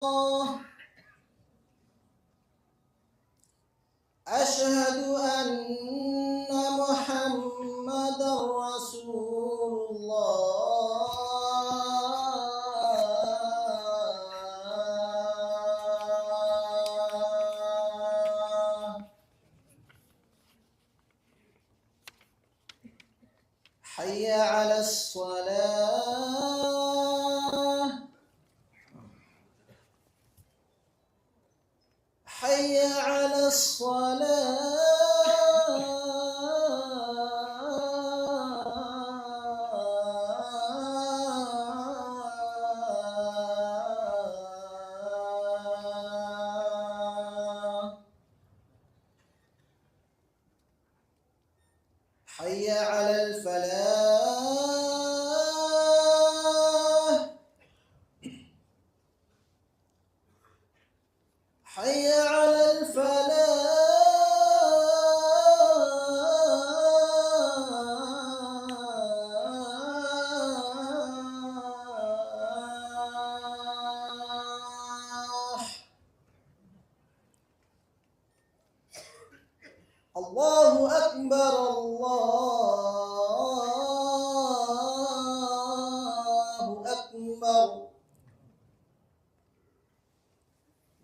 الله أشهد أن محمدا رسول الله. حي على الصلاة، حي على الصلاة، حي على الفلاح، حي على الفلاح. الله أكبر، الله أكبر،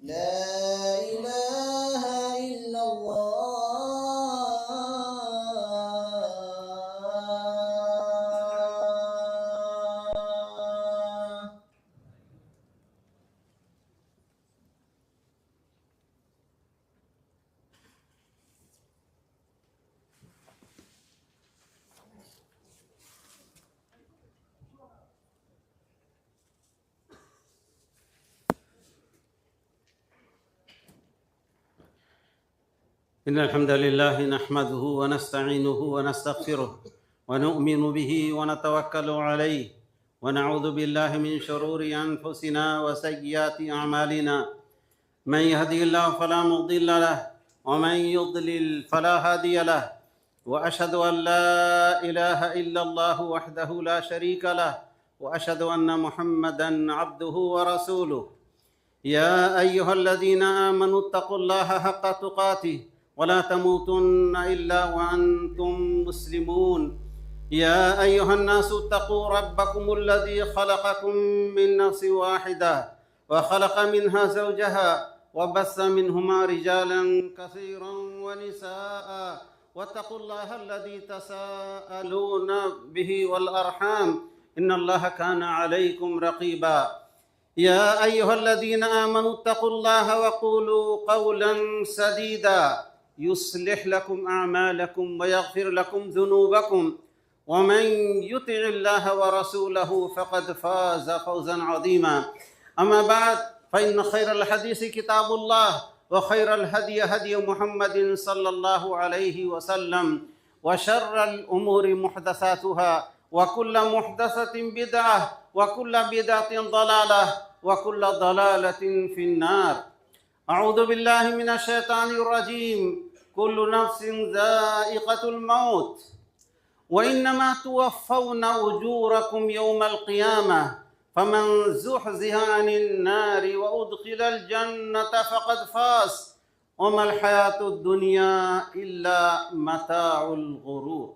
لا إله إلا الله. إن الحمد لله نحمده ونستعينه ونستغفره ونؤمن به ونتوكل عليه ونعوذ بالله من شرور أنفسنا وسيئات أعمالنا. من يهدي الله فلا مضل له ومن يضلل فلا هادي له، وأشهد أن لا إله إلا الله وحده لا شريك له، وأشهد أن محمدًا عبده ورسوله. يا أيها الذين آمنوا اتقوا الله حق تقاته ولا تموتن إلا وأنتم مسلمون. يا أيها الناس اتقوا ربكم الذي خلقكم من نفس واحدة وخلق منها زوجها وبث منهما رجالا كثيرا ونساء، واتقوا الله الذي تساءلون به والأرحام إن الله كان عليكم رقيبا. يا أيها الذين آمنوا اتقوا الله وقولوا قولا سديدا يصلح لكم أعمالكم ويغفر لكم ذنوبكم، ومن يطع الله ورسوله فقد فاز فوزا عظيما. أما بعد، فإن خير الحديث كتاب الله، وخير الهدي هدي محمد صلى الله عليه وسلم، وشر الأمور محدثاتها، وكل محدثة بدعة، وكل بدعة ضلالة، وكل ضلالة في النار. أعوذ بالله من الشيطان الرجيم. كل نفس ذائقة الموت وإنما توفون أجوركم يوم القيامة فمن زحزح عن النار وأدخل الجنة فقد فاز وما الحياة الدنيا إلا متاع الغرور.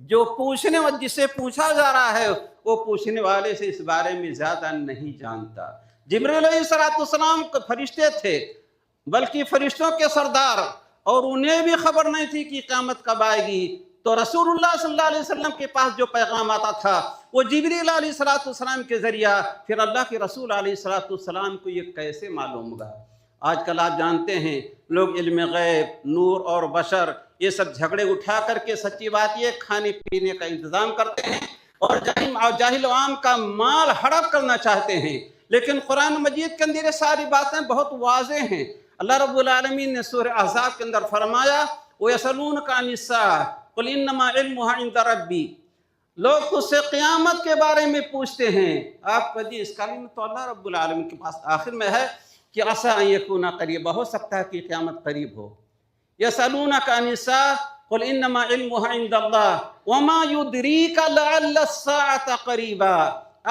جو پوچھنے والے جسے پوچھا جا رہا ہے وہ پوچھنے والے سے اس بارے میں زیادہ نہیں جانتا۔ جبریل علیہ السلام فرشتے تھے، بلکہ فرشتوں کے سردار، اور انہیں بھی خبر نہیں تھی کہ قیامت کب آئے گی۔ تو رسول اللہ صلی اللہ علیہ وسلم کے پاس جو پیغام آتا تھا وہ جبریل علیہ السلام کے ذریعہ، پھر اللہ کے رسول علیہ السلام کو یہ کیسے معلوم ہوگا؟ آج کل آپ جانتے ہیں لوگ علم غیب، نور اور بشر یہ سب جھگڑے اٹھا کر کے سچی بات یہ کھانے پینے کا انتظام کرتے ہیں اور جاہل عوام کا مال ہڑپ کرنا چاہتے ہیں، لیکن قرآن مجید کے اندر یہ ساری باتیں بہت واضح ہیں۔ اللہ رب العالمین نے سورہ احزاب کے اندر فرمایا وَيَسْأَلُونَكَ عَنِ السَّاعَةِ قُلْ إِنَّمَا عِلْمُهَا عِندَ رَبِّي، لوگ تجھ سے قیامت کے بارے میں پوچھتے ہیں۔ آپ کا جی اس کا علم تو اللہ رب العالمین کے پاس آخر میں ہے کہ عسیٰ ان یکون قریبا، ہو سکتا ہے کہ قیامت قریب ہو۔ یسألونک عن الساعۃ قل انما علمها عند اللہ وما یدریک لعل الساعۃ قریبا،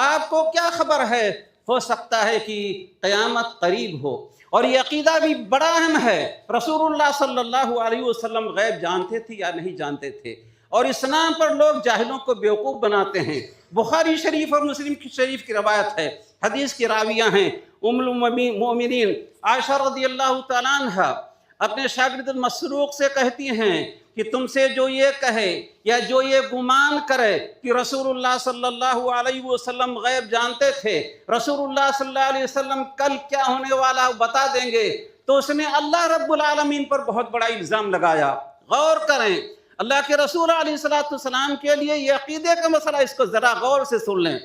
آپ کو کیا خبر ہے، ہو سکتا ہے کہ قیامت قریب ہو۔ اور یہ عقیدہ بھی بڑا اہم ہے۔ رسول اللہ صلی اللہ علیہ وسلم غیب جانتے تھے یا نہیں جانتے تھے؟ اور اس نام پر لوگ جاہلوں کو بیوقوف بناتے ہیں۔ بخاری شریف اور مسلم شریف کی روایت ہے، حدیث کی راویہ ہیں ام المؤمنین عائشہ رضی اللہ تعالیٰ عنہ اپنے شاگرد مسروق سے کہتی ہیں کہ تم سے جو یہ کہے یا جو یہ گمان کرے کہ رسول اللہ صلی اللہ علیہ وسلم غیب جانتے تھے، رسول اللہ صلی اللہ علیہ وسلم کل کیا ہونے والا بتا دیں گے، تو اس نے اللہ رب العالمین پر بہت بڑا الزام لگایا۔ غور کریں، اللہ کے رسول علیہ السلام کے لیے یہ عقیدے کا مسئلہ، اس کو ذرا غور سے سن لیں۔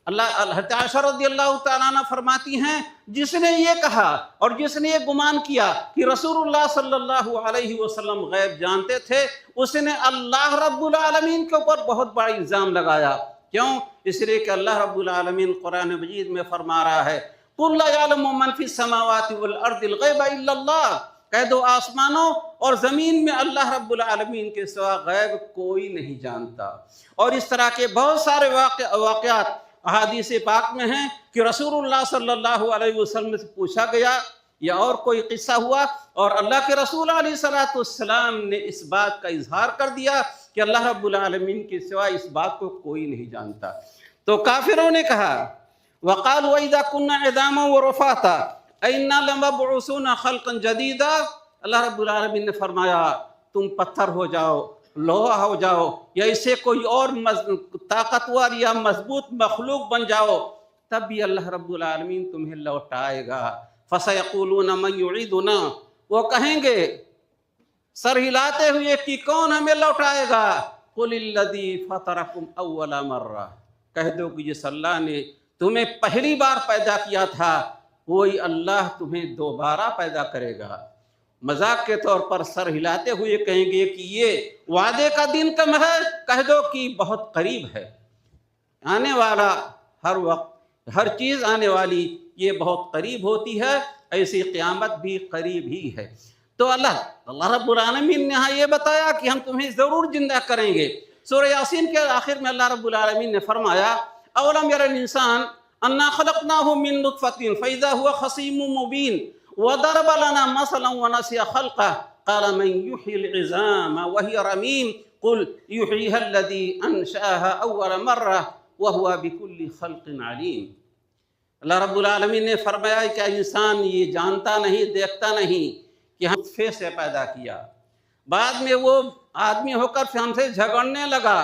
اللہ عائشہ رضی اللہ تعالیٰ عنہ فرماتی ہیں جس نے یہ کہا اور جس نے یہ گمان کیا کہ رسول اللہ صلی اللہ علیہ وسلم غیب جانتے تھے، اس نے اللہ رب العالمین کے اوپر بہت بڑا الزام لگایا۔ کیوں؟ اس لیے کہ اللہ رب العالمین قرآن مجید میں فرما رہا ہے قُلْ لَا يَعْلَمُ مَنْ فِي السَّمَاوَاتِ وَالْأَرْضِ الْغَيْبَ إِلَّا اللَّهُ، کہہ دو آسمانوں اور زمین میں اللہ رب العالمین کے سوا غیب کوئی نہیں جانتا۔ اور اس طرح کے بہت سارے واقعات احادیث پاک میں ہیں کہ رسول اللہ صلی اللہ علیہ وسلم سے پوچھا گیا یا اور کوئی قصہ ہوا اور اللہ کے رسول علیہ السلام نے اس بات کا اظہار کر دیا کہ اللہ رب العالمین کے سوا اس بات کو کوئی نہیں جانتا۔ تو کافروں نے کہا وَقَالُوا وَإِذَا كُنَّا عِظَامًا وَرُفَاتًا أَإِنَّا لَمَبْعُوثُونَ خَلْقًا جَدِيدًا، اللہ رب العالمین نے فرمایا تم پتھر ہو جاؤ، لوہا ہو جاؤ، یا اسے کوئی اور طاقتور یا مضبوط مخلوق بن جاؤ، تب بھی اللہ رب العالمین تمہیں لوٹائے گا۔ فَسَيَقُولُونَ مَن يُعِيدُنَا، وہ کہیں گے سر ہلاتے ہوئے کہ کون ہمیں لوٹائے گا؟ قُلِ الَّذِي فَطَرَكُمْ أَوَّلَ مَرَّةٍ، کہہ دو کہ جس اللہ نے تمہیں پہلی بار پیدا کیا تھا وہی اللہ تمہیں دوبارہ پیدا کرے گا۔ مذاق کے طور پر سر ہلاتے ہوئے کہیں گے کہ یہ وعدے کا دن کم ہے، کہہ دو کہ بہت قریب ہے، آنے والا ہر وقت ہر چیز آنے والی یہ بہت قریب ہوتی ہے، ایسی قیامت بھی قریب ہی ہے۔ تو اللہ رب العالمین نے یہ بتایا کہ ہم تمہیں ضرور زندہ کریں گے۔ سورہ یاسین کے آخر میں اللہ رب العالمین نے فرمایا اولم یر الانسان انا خلقناہ من نطفۃ فاذا هو خصیم مبین وضرب لنا مثلا ونسي خلقه قال من يحيي العظام وهي رميم قل يحييها الذي انشاها اول مره وهو بكل خلق عليم۔ اللہ رب العالمین نے فرمایا کہ انسان یہ جانتا نہیں، دیکھتا نہیں کہ ہم نطفے سے پیدا کیا، بعد میں وہ آدمی ہو کر ہم سے جھگڑنے لگا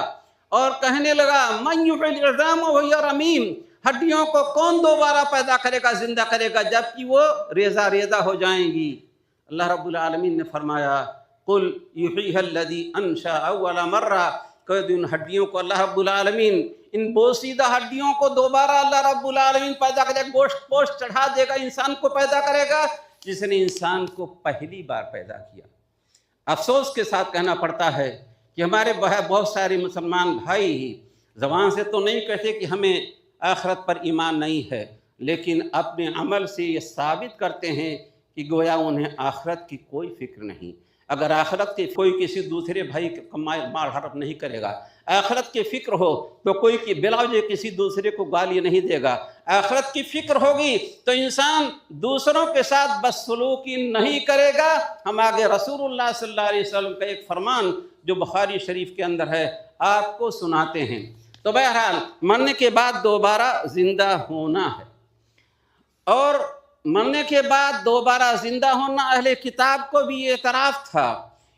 اور کہنے لگا من يحيي العظام وهي رميم، ہڈیوں کو کون دوبارہ پیدا کرے گا، زندہ کرے گا جبکہ وہ ریزہ ریزہ ہو جائیں گی؟ اللہ رب العالمین نے فرمایا قل یحییھا الذی انشأ اول مرہ، کہ ان ہڈیوں کو اللہ رب العالمین، ان بوسیدہ ہڈیوں کو دوبارہ اللہ رب العالمین پیدا کرے گا، گوشت پوشت چڑھا دے گا، انسان کو پیدا کرے گا جس نے انسان کو پہلی بار پیدا کیا۔ افسوس کے ساتھ کہنا پڑتا ہے کہ ہمارے بہت سارے مسلمان بھائی ہی زبان سے تو نہیں کہتے کہ ہمیں آخرت پر ایمان نہیں ہے، لیکن اپنے عمل سے یہ ثابت کرتے ہیں کہ گویا انہیں آخرت کی کوئی فکر نہیں۔ اگر آخرت کی کوئی کسی دوسرے بھائی کا مال ہڑپ نہیں کرے گا، آخرت کی فکر ہو تو کوئی بلا وجہ کسی دوسرے کو گالی نہیں دے گا، آخرت کی فکر ہوگی تو انسان دوسروں کے ساتھ بدسلوکی نہیں کرے گا۔ ہم آگے رسول اللہ صلی اللہ علیہ وسلم کا ایک فرمان جو بخاری شریف کے اندر ہے، آپ کو سناتے ہیں۔ تو بہرحال مرنے کے بعد دوبارہ زندہ ہونا ہے، اور مرنے کے بعد دوبارہ زندہ ہونا اہل کتاب کو بھی اعتراف تھا،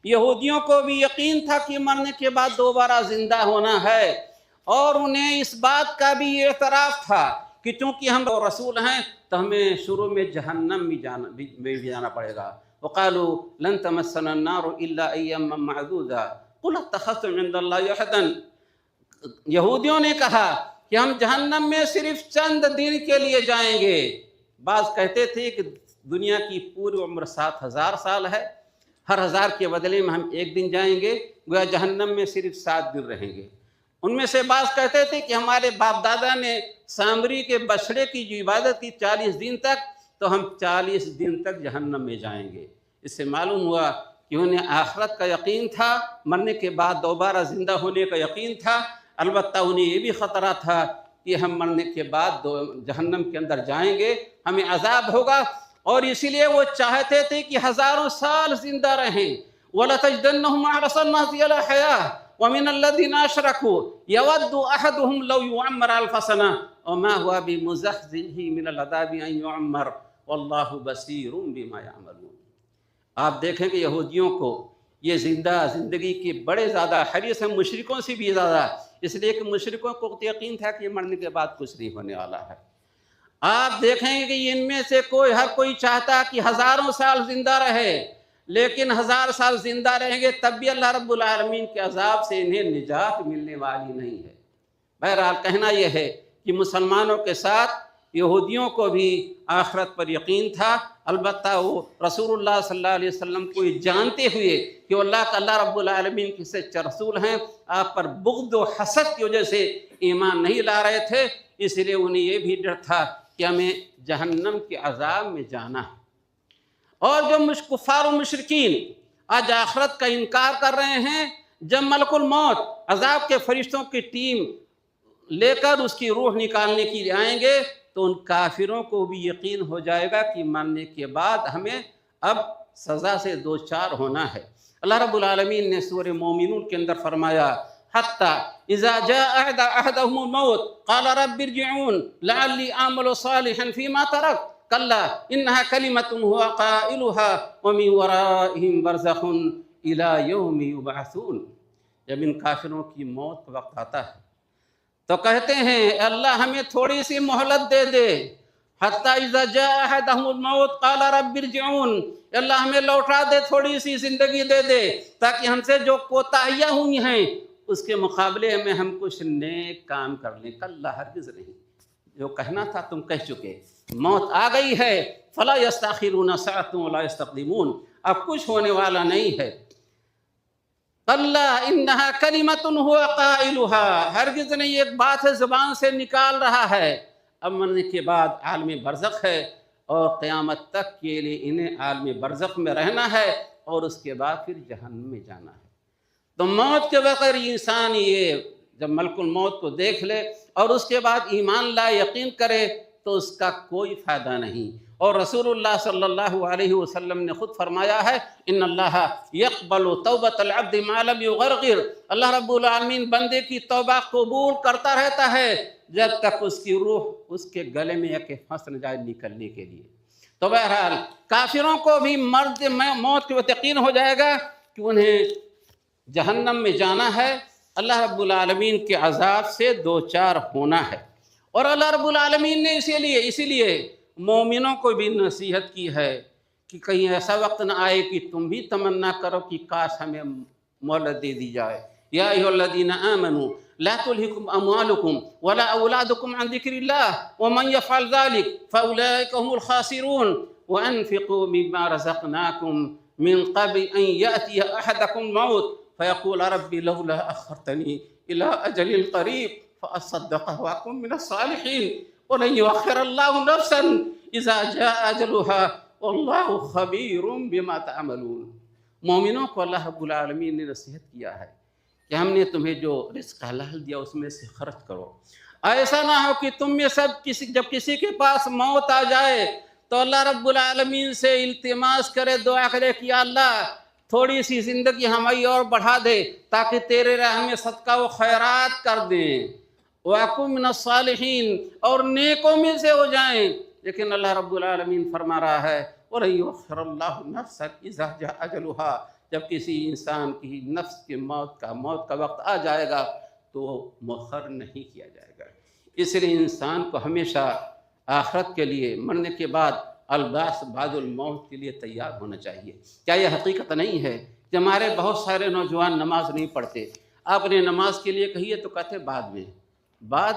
یہودیوں کو بھی یقین تھا کہ مرنے کے بعد دوبارہ زندہ ہونا ہے، اور انہیں اس بات کا بھی اعتراف تھا کہ چونکہ ہم رسول ہیں تو ہمیں شروع میں جہنم میں جانا پڑے گا۔ وقالوا لن تمسنا النار الا ایاما معدودا قل اتخذتم عند اللہ عہدا، یہودیوں نے کہا کہ ہم جہنم میں صرف چند دن کے لیے جائیں گے۔ بعض کہتے تھے کہ دنیا کی پوری عمر 7000 سال ہے، ہر 1000 کے بدلے میں ہم ایک دن جائیں گے، گویا جہنم میں صرف 7 دن رہیں گے۔ ان میں سے بعض کہتے تھے کہ ہمارے باپ دادا نے سامری کے بچڑے کی جو عبادت کی 40 دن تک، تو ہم 40 دن تک جہنم میں جائیں گے۔ اس سے معلوم ہوا کہ انہیں آخرت کا یقین تھا، مرنے کے بعد دوبارہ زندہ ہونے کا یقین تھا، البتہ انہیں یہ بھی خطرہ تھا کہ ہم مرنے کے بعد جہنم کے اندر جائیں گے، ہمیں عذاب ہوگا، اور اسی لیے وہ چاہتے تھے کہ ہزاروں سال زندہ رہیں۔ وَلَتَجْدَنَّهُمْ أَحْرَصَ النَّاسِ عَلَىٰ حَيَاةٍ وَمِنَ الَّذِينَ أَشْرَكُوا يَوَدُّ أَحَدُهُمْ لَوْ يُعَمَّرَ أَلْفَ سَنَةٍ وَمَا هُوَ بِمُزَحْزِحِهِ مِنَ الْعَذَابِ أَن يُعَمَّرَ وَاللَّهُ بَصِيرٌ بِمَا يَعْمَلُونَ۔ آپ دیکھیں کہ یہودیوں کو یہ زندگی کے بڑے زیادہ حریص ہیں، مشرکوں سے بھی زیادہ، اس لیے کہ مشرکوں کو یقین تھا کہ مرنے کے بعد کچھ نہیں ہونے والا ہے۔ آپ دیکھیں گے کہ ان میں سے ہر کوئی چاہتا کہ ہزاروں سال زندہ رہے، لیکن 1000 سال زندہ رہیں گے تب بھی اللہ رب العالمین کے عذاب سے انہیں نجات ملنے والی نہیں ہے۔ بہرحال کہنا یہ ہے کہ مسلمانوں کے ساتھ یہودیوں کو بھی آخرت پر یقین تھا، البتہ وہ رسول اللہ صلی اللہ علیہ وسلم کو یہ جانتے ہوئے کہ اللہ رب العالمین کے سچے رسول ہیں، آپ پر بغض و حسد کی وجہ سے ایمان نہیں لا رہے تھے، اس لیے انہیں یہ بھی ڈر تھا کہ ہمیں جہنم کے عذاب میں جانا ہے۔ اور جو کفار و مشرکین آج آخرت کا انکار کر رہے ہیں، جب ملک الموت عذاب کے فرشتوں کی ٹیم لے کر اس کی روح نکالنے کے لیے آئیں گے تو ان کافروں کو بھی یقین ہو جائے گا کہ مرنے کے بعد ہمیں اب سزا سے دوچار ہونا ہے۔ اللہ رب العالمین نے سورہ مومنون کے اندر فرمایا حتی اذا جاء احدهم الموت قال رب ارجعون لعلی اعمل صالحا فيما ترک کلا انها کلمة هو قائلها ومن ورائهم برزخ الى یوم یبعثون۔ جب ان کافروں کی موت کا وقت آتا ہے تو کہتے ہیں اللہ ہمیں تھوڑی سی مہلت دے دے، حتی اذا جاء احدهم الموت قال رب ارجعون، اللہ ہمیں لوٹا دے، تھوڑی سی زندگی دے دے تاکہ ہم سے جو کوتاہیاں ہوئی ہیں اس کے مقابلے میں ہم کچھ نیک کام کر لیں۔ کلا ہرگز نہیں، جو کہنا تھا تم کہہ چکے، موت آ گئی ہے، فلا یستاخرون ساعۃ ولا یستقدمون، اب کچھ ہونے والا نہیں ہے۔ اللہ انہا کلمۃ ہو قائلها، ہرگز نہیں، ایک بات ہے زبان سے نکال رہا ہے۔ اب مرنے کے بعد عالم برزخ ہے، اور قیامت تک کے لیے انہیں عالم برزخ میں رہنا ہے، اور اس کے بعد پھر جہنم میں جانا ہے۔ تو موت کے بغیر انسان یہ جب ملک الموت کو دیکھ لے اور اس کے بعد ایمان لا یقین کرے تو اس کا کوئی فائدہ نہیں۔ اور رسول اللہ صلی اللہ علیہ وسلم نے خود فرمایا ہے ان اللہ یقبل توبۃ العبد ما لم یغرغر، اللہ رب العالمین بندے کی توبہ قبول کرتا رہتا ہے جب تک اس کی روح اس کے گلے میں یا کہ پھنس نہ جائے نکلنے کے لیے۔ تو بہرحال کافروں کو بھی موت کے وقت یقین ہو جائے گا کہ انہیں جہنم میں جانا ہے، اللہ رب العالمین کے عذاب سے دوچار ہونا ہے۔ اور اللہ رب العالمین نے اسی لیے مومنوں کو بھی نصیحت کی ہے کہ کہیں ایسا وقت نہ آئے کہ تم بھی تمنا کرو کہ کاش ہمیں مہلت دے دی جائے۔ یا ایھا الذین آمنوا لا تلہکم اموالکم ولا اولادکم عن ذکر اللہ ومن یفعل ذلک فاولئک هم الخاسرون وانفقوا مما رزقناکم من قبل ان یأتی احدکم الموت فیقول رب لولا اخرتنی الى اجل قریب فاصدق واکن من الصالحین ولن یؤخر اللہ نفسا اذا جاء اجلها واللہ خبیر بما تعملون۔ مومنوں کو اللہ رب العالمین نے نصیحت کیا ہے کہ ہم نے تمہیں جو رزق حلال دیا اس میں سے خرچ کرو، ایسا نہ ہو کہ تم میں جب کسی کے پاس موت آ جائے تو اللہ رب العالمین سے التماس کرے، دعا کرے کہ یا اللہ تھوڑی سی زندگی ہماری اور بڑھا دے تاکہ تیرے راہ میں صدقہ و خیرات کر دیں، وَأَكُن مِّنَ الصَّالِحِينَ، اور نیکوں میں سے ہو جائیں۔ لیکن اللہ رب العالمین فرما رہا ہے وَلَن يُؤَخِّرَ اللَّهُ نَفْسًا إِذَا جَاءَ أَجَلُهَا، جب کسی انسان کی نفس کی موت کا وقت آ جائے گا تو مؤخر نہیں کیا جائے گا۔ اس لیے انسان کو ہمیشہ آخرت کے لیے، مرنے کے بعد البعث بعد الموت کے لیے تیار ہونا چاہیے۔ کیا یہ حقیقت نہیں ہے کہ ہمارے بہت سارے نوجوان نماز نہیں پڑھتے؟ آپ نے نماز کے لیے کہیے تو کہتے بعد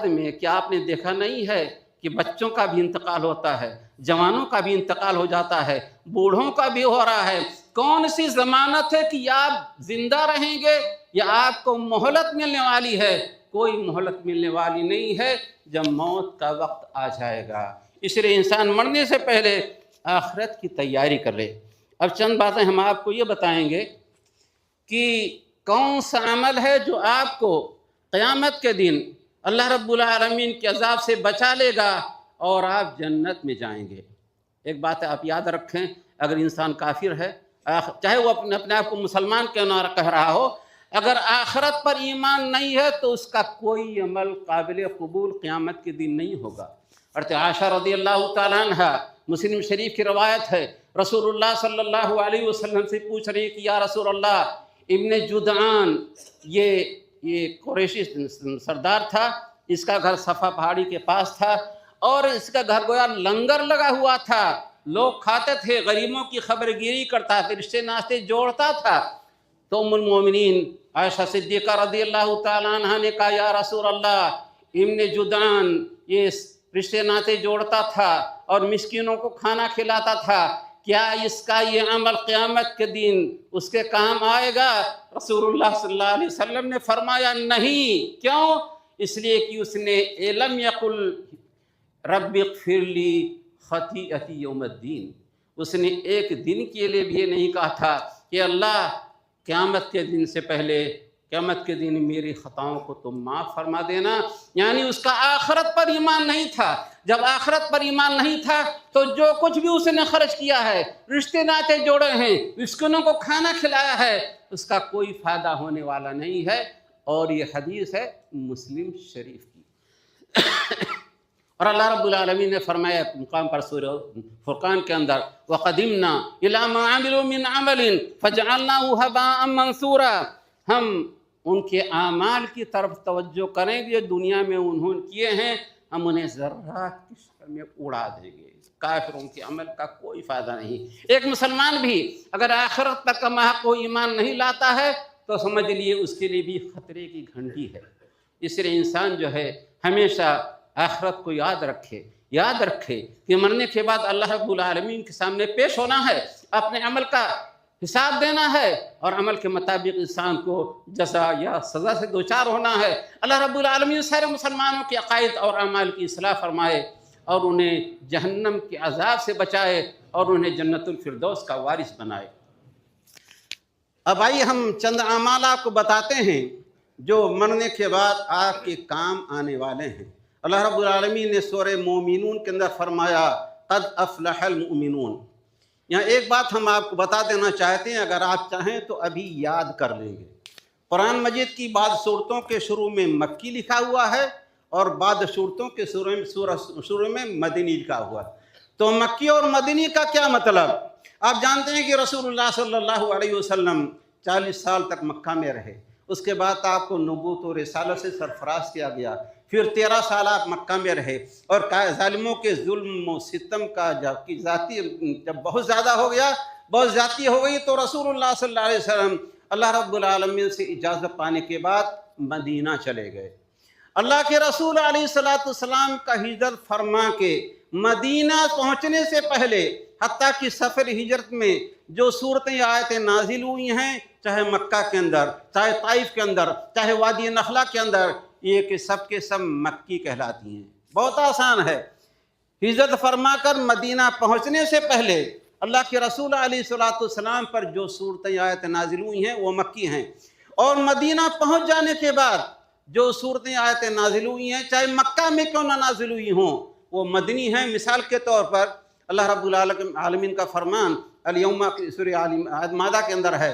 میں کیا آپ نے دیکھا نہیں ہے کہ بچوں کا بھی انتقال ہوتا ہے، جوانوں کا بھی انتقال ہو جاتا ہے، بوڑھوں کا بھی ہو رہا ہے؟ کون سی ضمانت ہے کہ آپ زندہ رہیں گے یا آپ کو مہلت ملنے والی ہے؟ کوئی مہلت ملنے والی نہیں ہے، جب موت کا وقت آ جائے گا۔ اس لیے انسان مرنے سے پہلے آخرت کی تیاری کر لے۔ اب چند باتیں ہم آپ کو یہ بتائیں گے کہ کون سا عمل ہے جو آپ کو قیامت کے دن اللہ رب العالمین کے عذاب سے بچا لے گا اور آپ جنت میں جائیں گے۔ ایک بات آپ یاد رکھیں، اگر انسان کافر ہے، چاہے وہ اپنے آپ کو مسلمان کیوں نہ کہہ رہا ہو، اگر آخرت پر ایمان نہیں ہے تو اس کا کوئی عمل قابل قبول قیامت کے دن نہیں ہوگا۔ حضرت عائشہ رضی اللہ تعالیٰ عنہ، مسلم شریف کی روایت ہے، رسول اللہ صلی اللہ علیہ وسلم سے پوچھ رہی کہ یا رسول اللہ، ابن جدعان یہ قریشی سردار تھا، اس کا گھر صفا پہاڑی کے پاس تھا اور اس کا گھر گویا لنگر لگا ہوا تھا، لوگ کھاتے تھے، غریبوں کی خبر گیری کرتا تھا، رشتے ناطے جوڑتا تھا۔ تو ام المومنین عائشہ صدیقہ رضی اللہ تعالیٰ عنہ نے کہا یا رسول اللہ، ابن جدعان یہ رشتے ناطے جوڑتا تھا اور مسکینوں کو کھانا کھلاتا تھا، کیا اس کا یہ عمل قیامت کے دن اس کے کام آئے گا؟ رسول اللہ صلی اللہ علیہ وسلم نے فرمایا نہیں۔ کیوں؟ اس لیے کہ اس نے لم یقل رب اغفر لی خطیئتی یوم الدین، اس نے ایک دن کے لیے بھی یہ نہیں کہا تھا کہ اللہ قیامت کے دن سے پہلے، قیامت کے دن میری خطاؤں کو تم معاف فرما دینا۔ یعنی اس کا آخرت پر ایمان نہیں تھا۔ جب آخرت پر ایمان نہیں تھا تو جو کچھ بھی اس نے خرچ کیا ہے، رشتے ناطے جوڑے ہیں، مسکینوں کو کھانا کھلایا ہے، اس کا کوئی فائدہ ہونے والا نہیں ہے۔ اور یہ حدیث ہے مسلم شریف کی۔ اور اللہ رب العالمین نے فرمایا مقام پر سورہ فرقان کے اندر وَقَدِمْنَا إِلَىٰ مَا عَمِلُوا مِنْ عَمَلٍ فَجَعَلْنَاهُ هَبَاءً مَنْثُورًا، ہم ان کے اعمال کی طرف توجہ کریں گے، دنیا میں انہوں نے کیے ہیں، ہم انہیں ذرات کی شکل میں اڑا دیں گے۔ کافروں کے عمل کا کوئی فائدہ نہیں۔ ایک مسلمان بھی اگر آخرت پر کما کوئی ایمان نہیں لاتا ہے تو سمجھ لیے اس کے لیے بھی خطرے کی گھنٹی ہے۔ اس لیے انسان جو ہے ہمیشہ آخرت کو یاد رکھے کہ مرنے کے بعد اللہ رب العالمین کے سامنے پیش ہونا ہے، اپنے عمل کا حساب دینا ہے اور عمل کے مطابق انسان کو جزا یا سزا سے دوچار ہونا ہے۔ اللہ رب العالمین سارے مسلمانوں کے عقائد اور اعمال کی اصلاح فرمائے اور انہیں جہنم کے عذاب سے بچائے اور انہیں جنت الفردوس کا وارث بنائے۔ اب آئیے ہم چند اعمال آپ کو بتاتے ہیں جو مرنے کے بعد آپ کے کام آنے والے ہیں۔ اللہ رب العالمین نے سورہ مومنون کے اندر فرمایا قد افلح المؤمنون۔ یہاں ایک بات ہم آپ کو بتا دینا چاہتے ہیں، اگر آپ چاہیں تو ابھی یاد کر لیں گے۔ قرآن مجید کی بعض صورتوں کے شروع میں مکی لکھا ہوا ہے اور بعض صورتوں کے شروع میں مدنی لکھا ہوا ہے۔ تو مکی اور مدنی کا کیا مطلب؟ آپ جانتے ہیں کہ رسول اللہ صلی اللہ علیہ وسلم 40 سال تک مکہ میں رہے، اس کے بعد آپ کو نبوت و رسالت سے سرفراز کیا گیا، پھر 13 سال آپ مکہ میں رہے اور ظالموں کے ظلم و ستم کا جب بہت زیادہ ہو گیا، بہت زیادتی ہو گئی تو رسول اللہ صلی اللہ علیہ وسلم اللہ رب العالمین سے اجازت پانے کے بعد مدینہ چلے گئے۔ اللہ کے رسول علیہ السلام کا ہجرت فرما کے مدینہ پہنچنے سے پہلے حتیٰ کہ سفر ہجرت میں جو صورتیں آیتیں نازل ہوئی ہیں، چاہے مکہ کے اندر، چاہے طائف کے اندر، چاہے وادی نخلہ کے اندر، یہ کہ سب کے سب مکی کہلاتی ہیں۔ بہت آسان ہے، ہجرت فرما کر مدینہ پہنچنے سے پہلے اللہ کے رسول علیہ السلام پر جو صورتیں آیتیں نازل ہوئی ہیں وہ مکی ہیں، اور مدینہ پہنچ جانے کے بعد جو صورتیں آیتیں نازل ہوئی ہیں چاہے مکہ میں کیوں نہ نازل ہوئی ہوں وہ مدنی ہیں۔ مثال کے طور پر اللہ رب العالمین کا فرمان الیوم سورہ مائدہ کے اندر ہے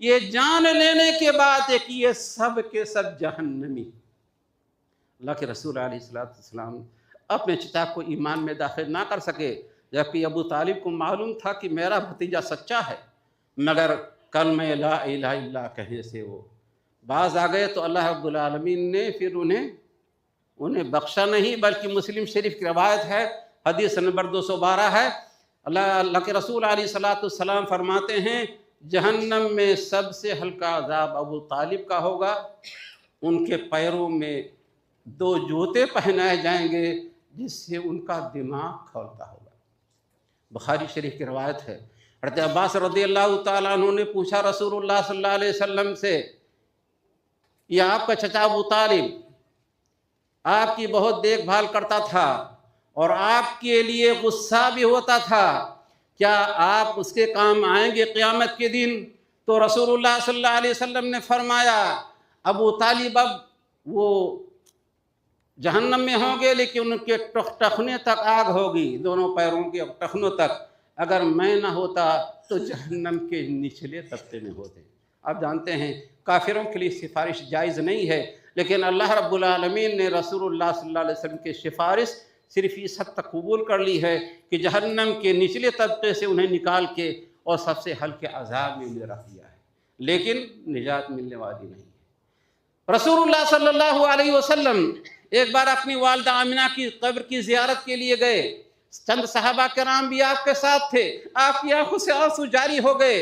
یہ جان لینے کے بعد ہے کہ یہ سب کے سب جہنمی۔ اللہ کے رسول علیہ السلام اپنے چچا کو ایمان میں داخل نہ کر سکے، جبکہ ابو طالب کو معلوم تھا کہ میرا بھتیجا سچا ہے، مگر کلمہ لا الہ الا اللہ کہنے سے وہ باز آ گئے، تو اللہ رب العالمین نے پھر انہیں بخشا نہیں، بلکہ مسلم شریف کی روایت ہے، حدیث نمبر 212 ہے، اللہ کے رسول علیہ السلام فرماتے ہیں جہنم میں سب سے ہلکا عذاب ابو طالب کا ہوگا، ان کے پیروں میں 2 جوتے پہنائے جائیں گے جس سے ان کا دماغ کھولتا ہوگا۔ بخاری شریف کی روایت ہے۔ حضرت عباس رضی اللہ تعالیٰ عنہ نے پوچھا رسول اللہ صلی اللہ علیہ وسلم سے، یہ آپ کا چچا ابو طالب آپ کی بہت دیکھ بھال کرتا تھا اور آپ کے لیے غصہ بھی ہوتا تھا، کیا آپ اس کے کام آئیں گے قیامت کے دن؟ تو رسول اللہ صلی اللہ علیہ وسلم نے فرمایا ابو طالب اب وہ جہنم میں ہوں گے، لیکن ان کے ٹخنے تک آگ ہوگی، دونوں پیروں کے ٹخنوں تک، اگر میں نہ ہوتا تو جہنم کے نچلے طبقے میں ہوتے۔ آپ جانتے ہیں کافروں کے لیے سفارش جائز نہیں ہے، لیکن اللہ رب العالمین نے رسول اللہ صلی اللہ علیہ وسلم کی سفارش صرف اس حد تک قبول کر لی ہے کہ جہنم کے نچلے طبقے سے انہیں نکال کے اور سب سے ہلکے عذاب میں انہیں رکھ دیا ہے، لیکن نجات ملنے والی نہیں ہے۔ رسول اللہ صلی اللہ علیہ وسلم ایک بار اپنی والدہ آمنہ کی قبر کی زیارت کے لیے گئے، چند صحابہ کرام بھی آپ کے ساتھ تھے، آپ کی آنکھوں سے آنسو جاری ہو گئے،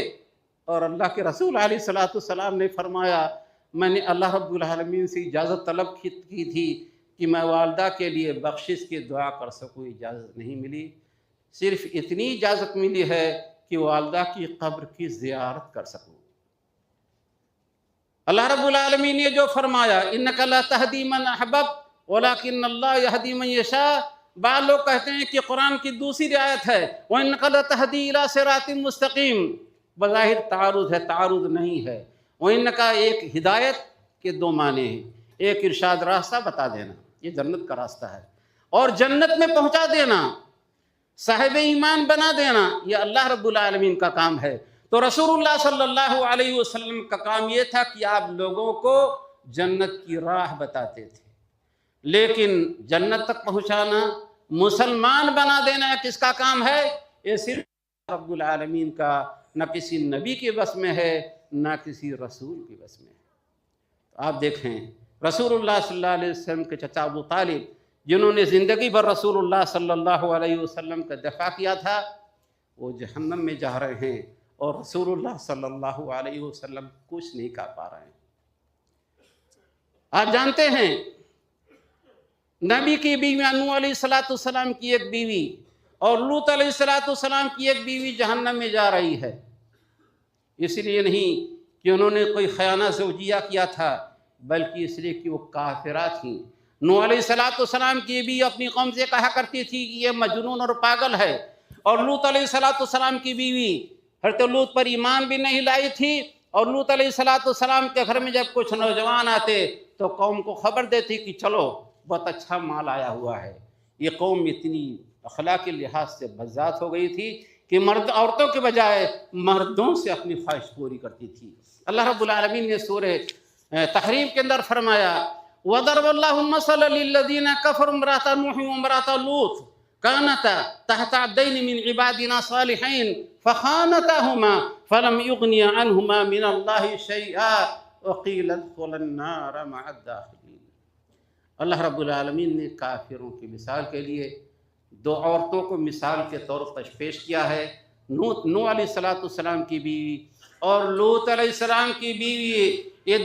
اور اللہ کے رسول علیہ السلام نے فرمایا میں نے اللہ رب العالمین سے اجازت طلب کی تھی کہ میں والدہ کے لیے بخشش کی دعا کر سکوں، اجازت نہیں ملی، صرف اتنی اجازت ملی ہے کہ والدہ کی قبر کی زیارت کر سکوں۔ اللہ رب العالمین نے جو فرمایا انک لا تہدی من احببت ولکن اللہ یہدی من یشاء، بعض لوگ کہتے ہیں کہ قرآن کی دوسری آیت ہے وَإِنَّكَ لَتَهْدِي إِلَىٰ صِرَاطٍ مُسْتَقِيمٍ، بظاہر تعارض ہے، تعارض نہیں ہے۔ وَإِنَّكَ ایک ہدایت کے 2 معنی ہیں، ایک ارشاد راستہ بتا دینا، یہ جنت کا راستہ ہے، اور جنت میں پہنچا دینا، صاحب ایمان بنا دینا، یہ اللہ رب العالمین کا کام ہے۔ تو رسول اللہ صلی اللہ علیہ وسلم کا کام یہ تھا کہ آپ لوگوں کو جنت کی راہ بتاتے تھے، لیکن جنت تک پہنچانا، مسلمان بنا دینا کس کا کام ہے؟ یہ صرف رب العالمین کا، نہ کسی نبی کے بس میں ہے نہ کسی رسول کے بس میں ہے۔ آپ دیکھیں رسول اللہ صلی اللہ علیہ وسلم کے چچا ابو طالب جنہوں نے زندگی بھر رسول اللہ صلی اللہ علیہ وسلم کا دفاع کیا تھا، وہ جہنم میں جا رہے ہیں اور رسول اللہ صلی اللہ علیہ وسلم کچھ نہیں کر پا رہے ہیں۔ آپ جانتے ہیں نبی کی بیوی نوح علیہ السلام کی ایک بیوی اور لوط علیہ السلام کی ایک بیوی جہنم میں جا رہی ہے، اس لیے نہیں کہ انہوں نے کوئی خیانہ زوجیہ کیا تھا، بلکہ اس لیے کہ وہ کافرہ تھیں۔ نوح علیہ السلام کی بھی اپنی قوم سے کہا کرتی تھی کہ یہ مجنون اور پاگل ہے، اور لوط علیہ السلام کی بیوی حضرت لوط پر ایمان بھی نہیں لائی تھی، اور لوط علیہ السلام کے گھر میں جب کچھ نوجوان آتے تو قوم کو خبر دیتی کہ چلو بہت اچھا مال آیا ہوا ہے۔ یہ قوم اتنی اخلاق کے لحاظ سے بذات ہو گئی تھی کہ عورتوں کے بجائے مردوں سے اپنی خواہش پوری کرتی تھی۔ اللہ رب العالمین نے سورہ تحریم کے اندر فرمایا وَضَرَبَ اللَّهُ مَثَلًا لِلَّذِينَ كَفَرُوا امْرَأَتَ نُوحٍ وَامْرَأَتَ لُوطٍ كَانَتَا تَحْتَ عَبْدَيْنِ مِنْ عِبَادِنَا صَالِحَيْنِ فَخَانَتَاهُمَا فَلَمْ يُغْنِيَا عَنْهُمَا مِنَ اللَّهِ شَيْئًا وَقِيلَ ادْخُلَا النَّارَ مَعَ الدَّاخِلِينَ۔ اللہ رب العالمین نے کافروں کی مثال کے لیے 2 عورتوں کو مثال کے طور پر پیش کیا ہے، نوح علیہ السلام کی بیوی اور لوط علیہ السلام کی بیوی، یہ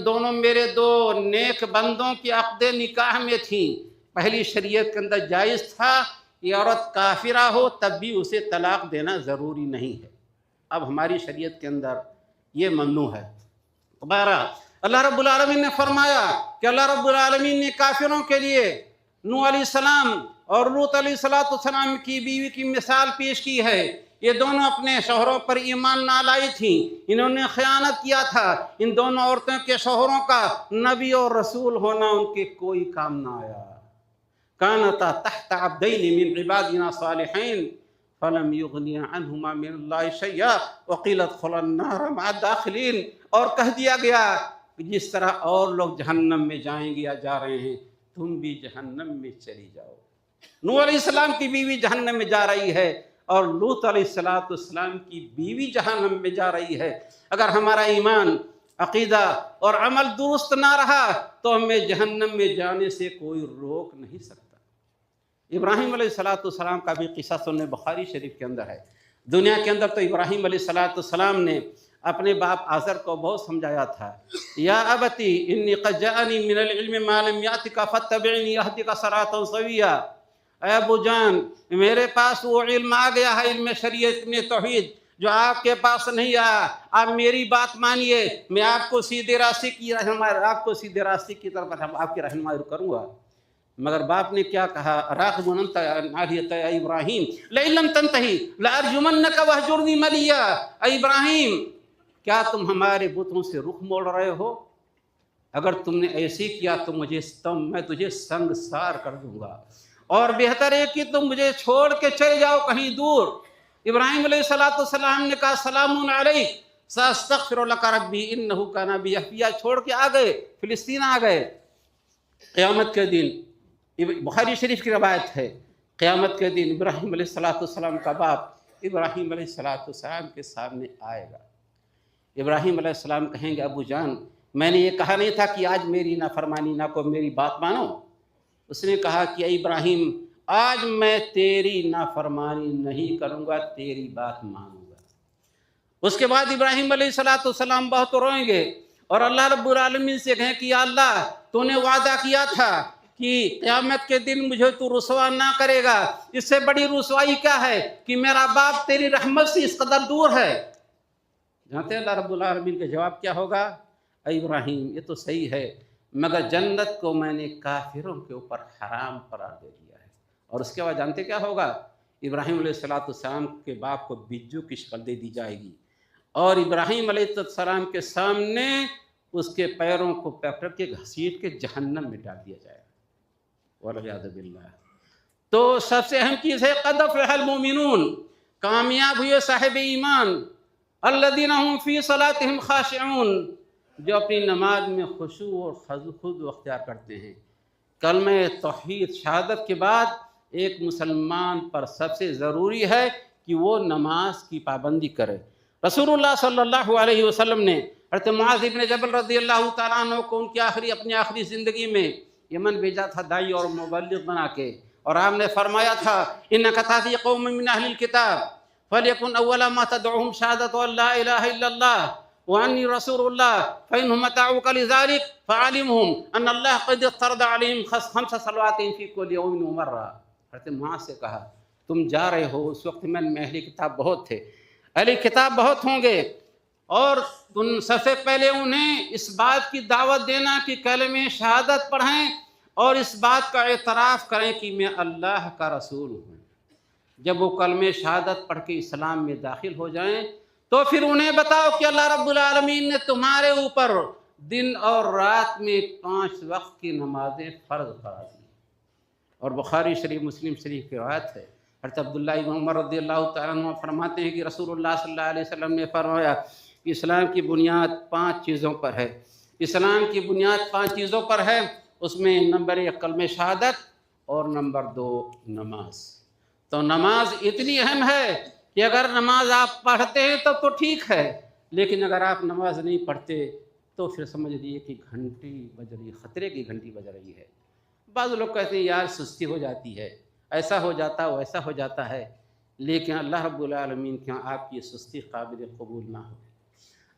دونوں میرے 2 نیک بندوں کی عقد نکاح میں تھیں۔ پہلی شریعت کے اندر جائز تھا یہ عورت کافرہ ہو تب بھی اسے طلاق دینا ضروری نہیں ہے، اب ہماری شریعت کے اندر یہ ممنوع ہے۔ بہرحال اللہ رب العالمین نے فرمایا کہ اللہ رب العالمین نے کافروں کے لیے نوح علیہ السلام اور لوط علیہ السلام کی بیوی کی مثال پیش کی ہے۔ یہ دونوں اپنے شوہروں پر ایمان نہ لائی تھیں، انہوں نے خیانت کیا تھا۔ ان دونوں عورتوں کے شوہروں کا نبی اور رسول ہونا ان کے کوئی کام نہ آیا۔ کانتا تحت عبدین من عبادنا صالحین فلم یغنی عنہما من اللہ شیئا وقیل ادخلا النار مع الداخلین، اور کہہ دیا گیا کہ جس طرح اور لوگ جہنم میں جائیں گے یا جا رہے ہیں تم بھی جہنم میں چلی جاؤ۔ نوح علیہ السلام کی بیوی جہنم میں جا رہی ہے اور لوط علیہ السلام کی بیوی جہنم میں جا رہی ہے۔ اگر ہمارا ایمان، عقیدہ اور عمل درست نہ رہا تو ہمیں جہنم میں جانے سے کوئی روک نہیں سکتا۔ ابراہیم علیہ السلام کا بھی قصہ سننے بخاری شریف کے اندر ہے۔ دنیا کے اندر تو ابراہیم علیہ السلام نے اپنے باپ آزر کو بہت سمجھایا تھا، یا ابتی انی قد جاءنی من العلم ما لم یأتک فاتبعنی اہدک صراطا سویا، اے ابو جان میرے پاس وہ علم آ گیا ہے، علم شریعت میں توحید جو آپ کے پاس نہیں آیا، آپ میری بات مانیے، میں آپ کو سیدھے راستے کی طرف آپ کی رہنمائی کروں گا۔ مگر باپ نے کیا کہا، راغب انت عن آلہتک یا ابراہیم لئن لم تنتہی لارجمنک واہجرنی ملیا۔ اے ابراہیم کیا تم ہمارے بتوں سے رخ موڑ رہے ہو؟ اگر تم نے ایسے کیا تو میں تجھے سنگسار کر دوں گا، اور بہتر ہے کہ تم مجھے چھوڑ کے چلے جاؤ کہیں دور۔ ابراہیم علیہ السلام نے کہا سلام علیک ساستغفر لک ربی انہ کان بی حفیہ، چھوڑ کے آ گئے، فلسطین آ گئے۔ قیامت کے دن بخاری شریف کی روایت ہے، قیامت کے دن ابراہیم علیہ السلام کا باپ ابراہیم علیہ السلام کے سامنے آئے گا۔ ابراہیم علیہ السلام کہیں گے ابو جان میں نے یہ کہا نہیں تھا کہ آج میری نافرمانی نہ کو میری بات مانو؟ اس نے کہا کہ اے ابراہیم آج میں تیری نافرمانی نہیں کروں گا، تیری بات مانوں گا۔ اس کے بعد ابراہیم علیہ السلام بہت روئیں گے اور اللہ رب العالمین سے کہیں کہ یا اللہ تو نے وعدہ کیا تھا کہ قیامت کے دن مجھے تو رسوا نہ کرے گا، اس سے بڑی رسوائی کیا ہے کہ میرا باپ تیری رحمت سے اس قدر دور ہے۔ جانتے ہیں اللہ رب العالمین کا جواب کیا ہوگا؟ اے ابراہیم یہ تو صحیح ہے مگر جنت کو میں نے کافروں کے اوپر حرام قرار دے دیا ہے۔ اور اس کے بعد جانتے کیا ہوگا؟ ابراہیم علیہ السلام کے باپ کو بجو کی شکل دے دی جائے گی اور ابراہیم علیہ السلام کے سامنے اس کے پیروں کو پکڑ کے گھسیٹ کے جہنم میں ڈال دیا جائے گا، والعیاذ باللہ۔ تو سب سے اہم چیز ہے قد افلح المؤمنون، کامیاب ہوئے صاحب ایمان، الذین هم فی صلاتهم خاشعون، جو اپنی نماز میں خشوع اور خضوع اختیار کرتے ہیں۔ کلمہ توحید شہادت کے بعد ایک مسلمان پر سب سے ضروری ہے کہ وہ نماز کی پابندی کرے۔ رسول اللہ صلی اللہ علیہ وسلم نے حضرت معاذ بن جبل رضی اللہ تعالیٰ عنہ کو ان کی اپنی آخری زندگی میں یمن بھیجا تھا داعی اور مبلغ بنا کے، اور آپ نے فرمایا تھا انک تأتی قوم من اہل الکتاب فلیکن اول ما تدعوہم شہادۃ ان لا الہ الا اللہ وانی رسول اللہ فإنہم اتعوک لذلک فعلمہم ان اللہ قد افترض علیہم 5 صلوات فی کل یوم ومرہ۔ حضرت معاذ سے کہا تم جا رہے ہو، اس وقت میں اہل کتاب بہت تھے، اہل کتاب بہت ہوں گے، اور تم سب سے پہلے انہیں اس بات کی دعوت دینا کہ کلمہ شہادت پڑھیں اور اس بات کا اعتراف کریں کہ میں اللہ کا رسول ہوں۔ جب وہ کلمہ شہادت پڑھ کے اسلام میں داخل ہو جائیں تو پھر انہیں بتاؤ کہ اللہ رب العالمین نے تمہارے اوپر دن اور رات میں 5 وقت کی نمازیں فرض قرار دی۔ اور بخاری شریف مسلم شریف کی روایت ہے، حضرت عبداللہ بن عمر رضی اللہ تعالیٰ عنہ فرماتے ہیں کہ رسول اللہ صلی اللہ علیہ وسلم نے فرمایا کہ اسلام کی بنیاد 5 چیزوں پر ہے۔ اسلام کی بنیاد 5 چیزوں پر ہے، اس میں نمبر 1 کلمہ شہادت اور نمبر 2 نماز۔ تو نماز اتنی اہم ہے کہ اگر نماز آپ پڑھتے ہیں تو ٹھیک ہے، لیکن اگر آپ نماز نہیں پڑھتے تو پھر سمجھ لیجیے کہ گھنٹی بج رہی، خطرے کی گھنٹی بج رہی ہے۔ بعض لوگ کہتے ہیں یار سستی ہو جاتی ہے، ایسا ہو جاتا ہے ویسا ہو جاتا ہے، لیکن اللہ رب العالمین کے ہاں آپ کی سستی قابل قبول نہ ہو۔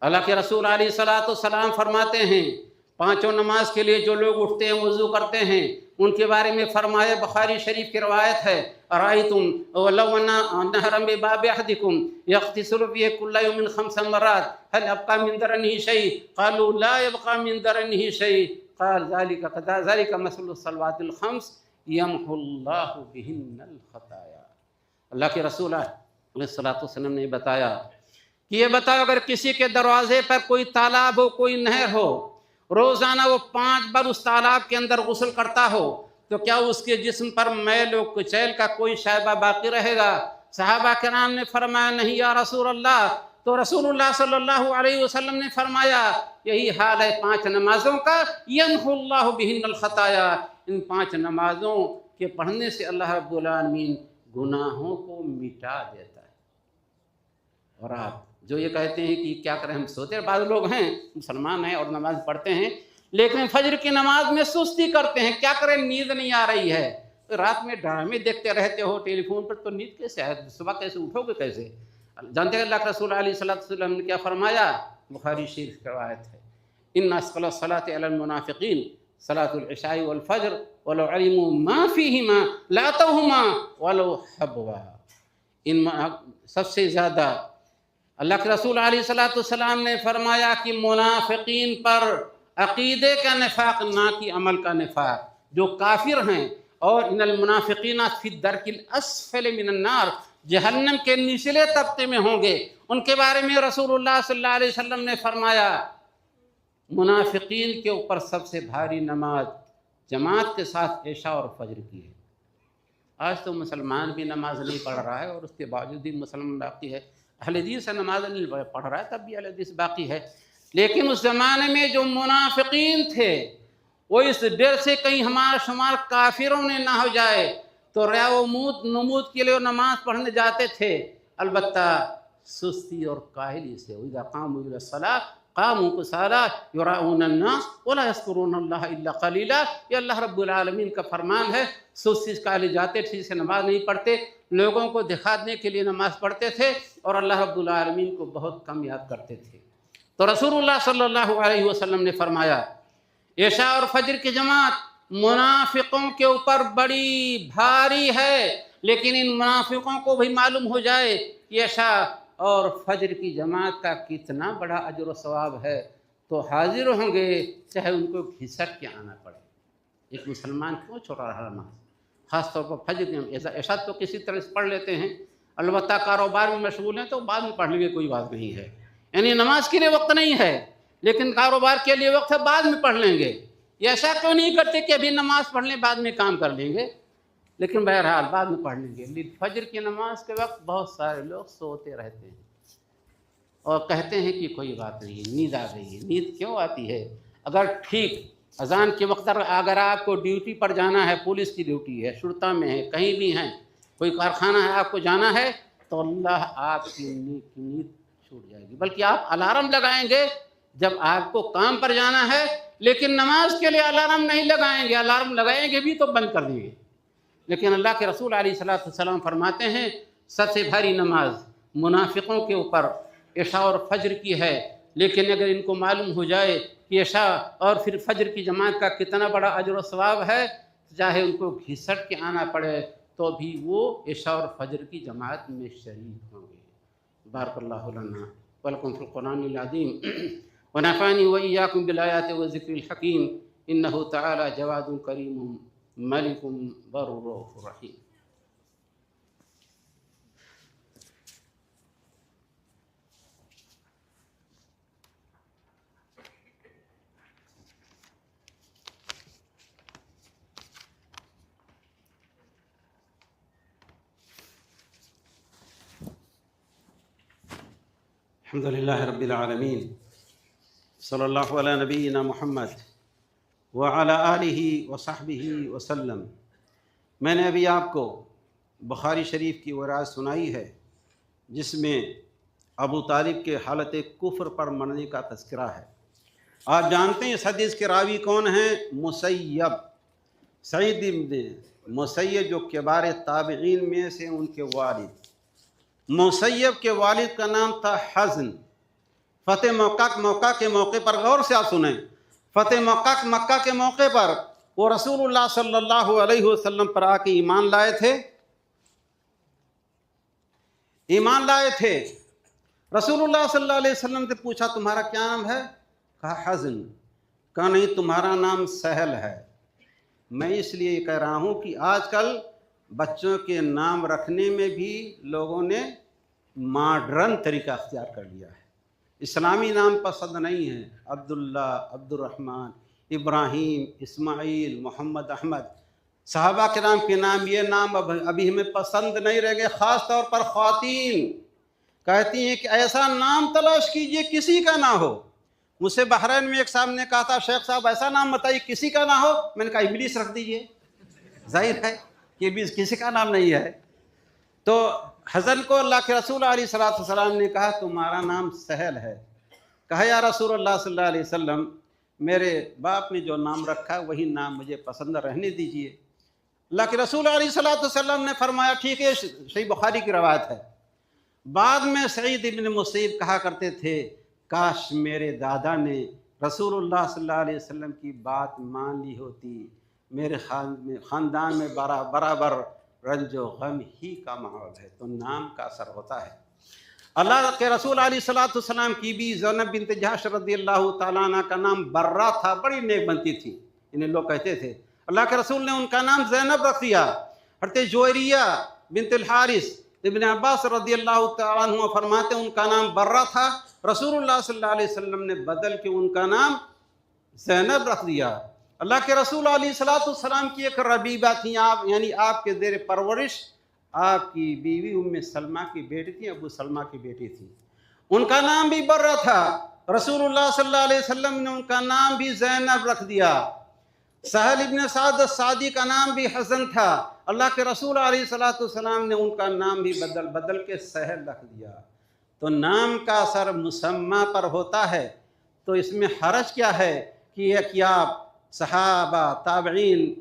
اللہ کے رسول علیہ السلام فرماتے ہیں 5 نماز کے لیے جو لوگ اٹھتے ہیں وضو کرتے ہیں ان کے بارے میں فرمایا، بخاری شریف کی روایت ہے ارائیتم ولو نہرا بباب احدکم یغتسل فیہ کل یوم 5 مرات هل ابقى من درنه شیء قالوا لا يبقى من درنه شیء قال ذلك مثل الصلوات ال5 یمحو اللہ بہن الخطایا۔ اللہ کے رسول علیہ السلام نے بتایا کہ یہ بتاؤ اگر کسی کے دروازے پر کوئی تالاب ہو، کوئی نہر ہو، روزانہ وہ 5 بار اس تالاب کے اندر غسل کرتا ہو تو کیا اس کے جسم پر میل و کچیل کا کوئی شائبہ باقی رہے گا؟ صحابہ کرام نے فرمایا نہیں یا رسول اللہ، تو رسول اللہ صلی اللہ علیہ وسلم نے فرمایا یہی حال ہے 5 نمازوں کا، یمحو اللہ بہن الخطایا، ان 5 نمازوں کے پڑھنے سے اللہ رب العالمین گناہوں کو مٹا دیتا ہے۔ اور آپ جو یہ کہتے ہیں کہ کیا کریں، ہم سوتے بعض لوگ ہیں مسلمان ہیں اور نماز پڑھتے ہیں لیکن فجر کی نماز میں سستی کرتے ہیں، کیا کریں نیند نہیں آ رہی ہے، رات میں ڈرامے دیکھتے رہتے ہو ٹیلی فون پر، تو نیند کیسے آئے، صبح کیسے اٹھو گے کیسے؟ جانتے ہیں اللہ کے رسول علیہ وسلم نے کیا فرمایا؟ بخاری شریف کی روایت ہے، ان اثقل الصلاة علی المنافقین صلاة العشاء والفجر ولو علموا ما فیہما لاتوہما ولو حبوا۔ ان سب سے زیادہ اللہ کے رسول علیہ السلام نے فرمایا کہ منافقین پر عقیدے کا نفاق نہ کہ عمل کا نفاق، جو کافر ہیں، اور ان المنافقین فی الدرک الاسفل من النار، جہنم کے نچلے طبقے میں ہوں گے۔ ان کے بارے میں رسول اللہ صلی اللہ علیہ وسلم نے فرمایا منافقین کے اوپر سب سے بھاری نماز جماعت کے ساتھ عشاء اور فجر کی ہے۔ آج تو مسلمان بھی نماز نہیں پڑھ رہا ہے اور اس کے باوجود بھی مسلمان باقی ہے، اہل حدیث سے نماز نہیں پڑھ رہا ہے تب بھی اہل حدیث باقی ہے۔ لیکن اس زمانے میں جو منافقین تھے وہ اس ڈر سے کہیں ہمارا شمار کافروں نے نہ ہو جائے تو ریا و نمود کے لیے نماز پڑھنے جاتے تھے، البتہ سستی اور کاہلی سے۔ وَإِذَا قَامُوا إِلَى الصَّلَاةِ قَامُوا كُسَالَىٰ يُرَاءُونَ النَّاسَ وَلَا يَذْكُرُونَ اللَّهَ إِلَّا قَلِيلًا، یہ اللہ رب العالمین کا فرمان ہے۔ سستی کاہلی جاتے ٹھیک سے نماز نہیں پڑھتے، لوگوں کو دکھانے کے لیے نماز پڑھتے تھے اور اللہ رب العالمین کو بہت کم یاد کرتے تھے۔ تو رسول اللہ صلی اللہ علیہ وسلم نے فرمایا عشاء اور فجر کی جماعت منافقوں کے اوپر بڑی بھاری ہے، لیکن ان منافقوں کو بھی معلوم ہو جائے کہ عشاء اور فجر کی جماعت کا کتنا بڑا اجر و ثواب ہے تو حاضر ہوں گے چاہے ان کو گھسٹ کے آنا پڑے۔ ایک مسلمان کیوں چھوڑا رہا نماز، خاص طور پر فجر کی عشاء تو کسی طرح سے پڑھ لیتے ہیں، البتہ کاروبار میں مشغول ہیں تو بعد میں پڑھ لیں گے، کوئی بات نہیں ہے، یعنی نماز کے لیے وقت نہیں ہے لیکن کاروبار کے لیے وقت ہے، بعد میں پڑھ لیں گے۔ یہ ایسا کیوں نہیں کرتے کہ ابھی نماز پڑھ لیں بعد میں کام کر لیں گے، لیکن بہرحال بعد میں پڑھ لیں گے۔ فجر کی نماز کے وقت بہت سارے لوگ سوتے رہتے ہیں اور کہتے ہیں کہ کوئی بات نہیں، نیند آ گئی ہے۔ نیند کیوں آتی ہے؟ اگر ٹھیک اذان کے وقت اگر آپ کو ڈیوٹی پر جانا ہے، پولیس کی ڈیوٹی ہے، شرطہ میں ہے، کہیں بھی ہیں، کوئی کارخانہ ہے آپ کو جانا ہے، تو اللہ آپ کی نیند چھوٹ جائے گی، بلکہ آپ الارم لگائیں گے جب آپ کو کام پر جانا ہے، لیکن نماز کے لیے الارم نہیں لگائیں گے، الارم لگائیں گے بھی تو بند کر دیں گے۔ لیکن اللہ کے رسول علیہ السلام فرماتے ہیں سب سے بھاری نماز منافقوں کے اوپر عشاء اور فجر کی ہے، لیکن اگر ان کو معلوم ہو جائے کہ عشاء اور پھر فجر کی جماعت کا کتنا بڑا اجر و ثواب ہے، چاہے ان کو گھسٹ کے آنا پڑے تو بھی وہ عشاء اور فجر کی جماعت میں شریک ہوں گے۔ بارک اللہ لنا ولکم فی القرآن العظیم ونفعنی وإیاکم بالآیات والذکر الحکیم، انہ تعالی جواد کریم ملک بر رؤوف رحیم۔ الحمد للہ رب العالمین، صلی اللہ علیہ نبینا محمد وعلی آلہ وصحبہ وسلم۔ میں نے ابھی آپ کو بخاری شریف کی وہ روایت سنائی ہے جس میں ابو طالب کے حالت کفر پر مرنے کا تذکرہ ہے۔ آپ جانتے ہیں اس حدیث کے راوی کون ہیں؟ مسیب، سعید بن مسیب، جو کبار تابعین میں سے ان کے والد۔ مسیب کے والد کا نام تھا حزن۔ فتح مکہ کے موقع پر غور سے آپ سنیں، فتح مکہ کے موقع پر وہ رسول اللہ صلی اللہ علیہ وسلم پر آ کے ایمان لائے تھے۔ رسول اللہ صلی اللہ علیہ وسلم سے پوچھا تمہارا کیا نام ہے؟ کہا حزن۔ کہا نہیں، تمہارا نام سہل ہے۔ میں اس لیے کہہ رہا ہوں کہ آج کل بچوں کے نام رکھنے میں بھی لوگوں نے ماڈرن طریقہ اختیار کر لیا ہے، اسلامی نام پسند نہیں ہے۔ عبداللہ، عبد الرحمن، ابراہیم، اسماعیل، محمد، احمد، صحابہ کرام کے نام، یہ نام ابھی ہمیں پسند نہیں رہ گئے، خاص طور پر خواتین کہتی ہیں کہ ایسا نام تلاش کیجئے کسی کا نہ ہو۔ مجھ سے بحرین میں ایک صاحب نے کہا تھا شیخ صاحب ایسا نام بتائیے کسی کا نہ ہو، میں نے کہا ابلیس رکھ دیجئے، ظاہر ہے کہ ابلیس کسی کا نام نہیں ہے۔ تو حضرت کو اللہ کے رسول علیہ الصلوۃ والسلام نے کہا تمہارا نام سہل ہے۔ کہا یا رسول اللہ صلی اللہ علیہ وسلم میرے باپ نے جو نام رکھا وہی نام مجھے پسند رہنے دیجئے۔ اللہ کے رسول علیہ الصلوۃ والسلام نے فرمایا ٹھیک ہے، صحیح بخاری کی روایت ہے۔ بعد میں سعید ابن مسیب کہا کرتے تھے کاش میرے دادا نے رسول اللہ صلی اللہ علیہ وسلم کی بات مان لی ہوتی، میرے خاندان میں برابر رنج و غم ہی کا ماحول ہے۔ تو نام کا اثر ہوتا ہے۔ اللہ کے رسول علیہ الصلوۃ والسلام کی بھی زینب بنت جحش رضی اللہ تعالیٰ عنہ کا نام برہ تھا، بڑی نیک بنتی تھی، انہیں لوگ کہتے تھے۔ اللہ کے رسول نے ان کا نام زینب رکھ دیا۔ حضرت جویریہ بنت الحارث، ابن عباس رضی اللہ تعالیٰ عنہ فرماتے ان کا نام برہ تھا، رسول اللہ صلی اللہ علیہ وسلم نے بدل کے ان کا نام زینب رکھ دیا۔ اللہ کے رسول علیہ الصلوۃ والسلام کی ایک ربیبہ تھیں، آپ یعنی آپ کے زیر پرورش آپ کی بیوی ام سلمہ کی بیٹی تھی، ابو سلمہ کی بیٹی تھی، ان کا نام بھی برہ تھا، رسول اللہ صلی اللہ علیہ وسلم نے ان کا نام بھی زینب رکھ دیا۔ سہل ابن سعد الساعدی کا نام بھی حسن تھا، اللہ کے رسول علیہ الصلوۃ والسلام نے ان کا نام بھی بدل کے سہل رکھ دیا۔ تو نام کا اثر مسمى پر ہوتا ہے، تو اس میں حرج کیا ہے کہ آپ صحابہ، تابعین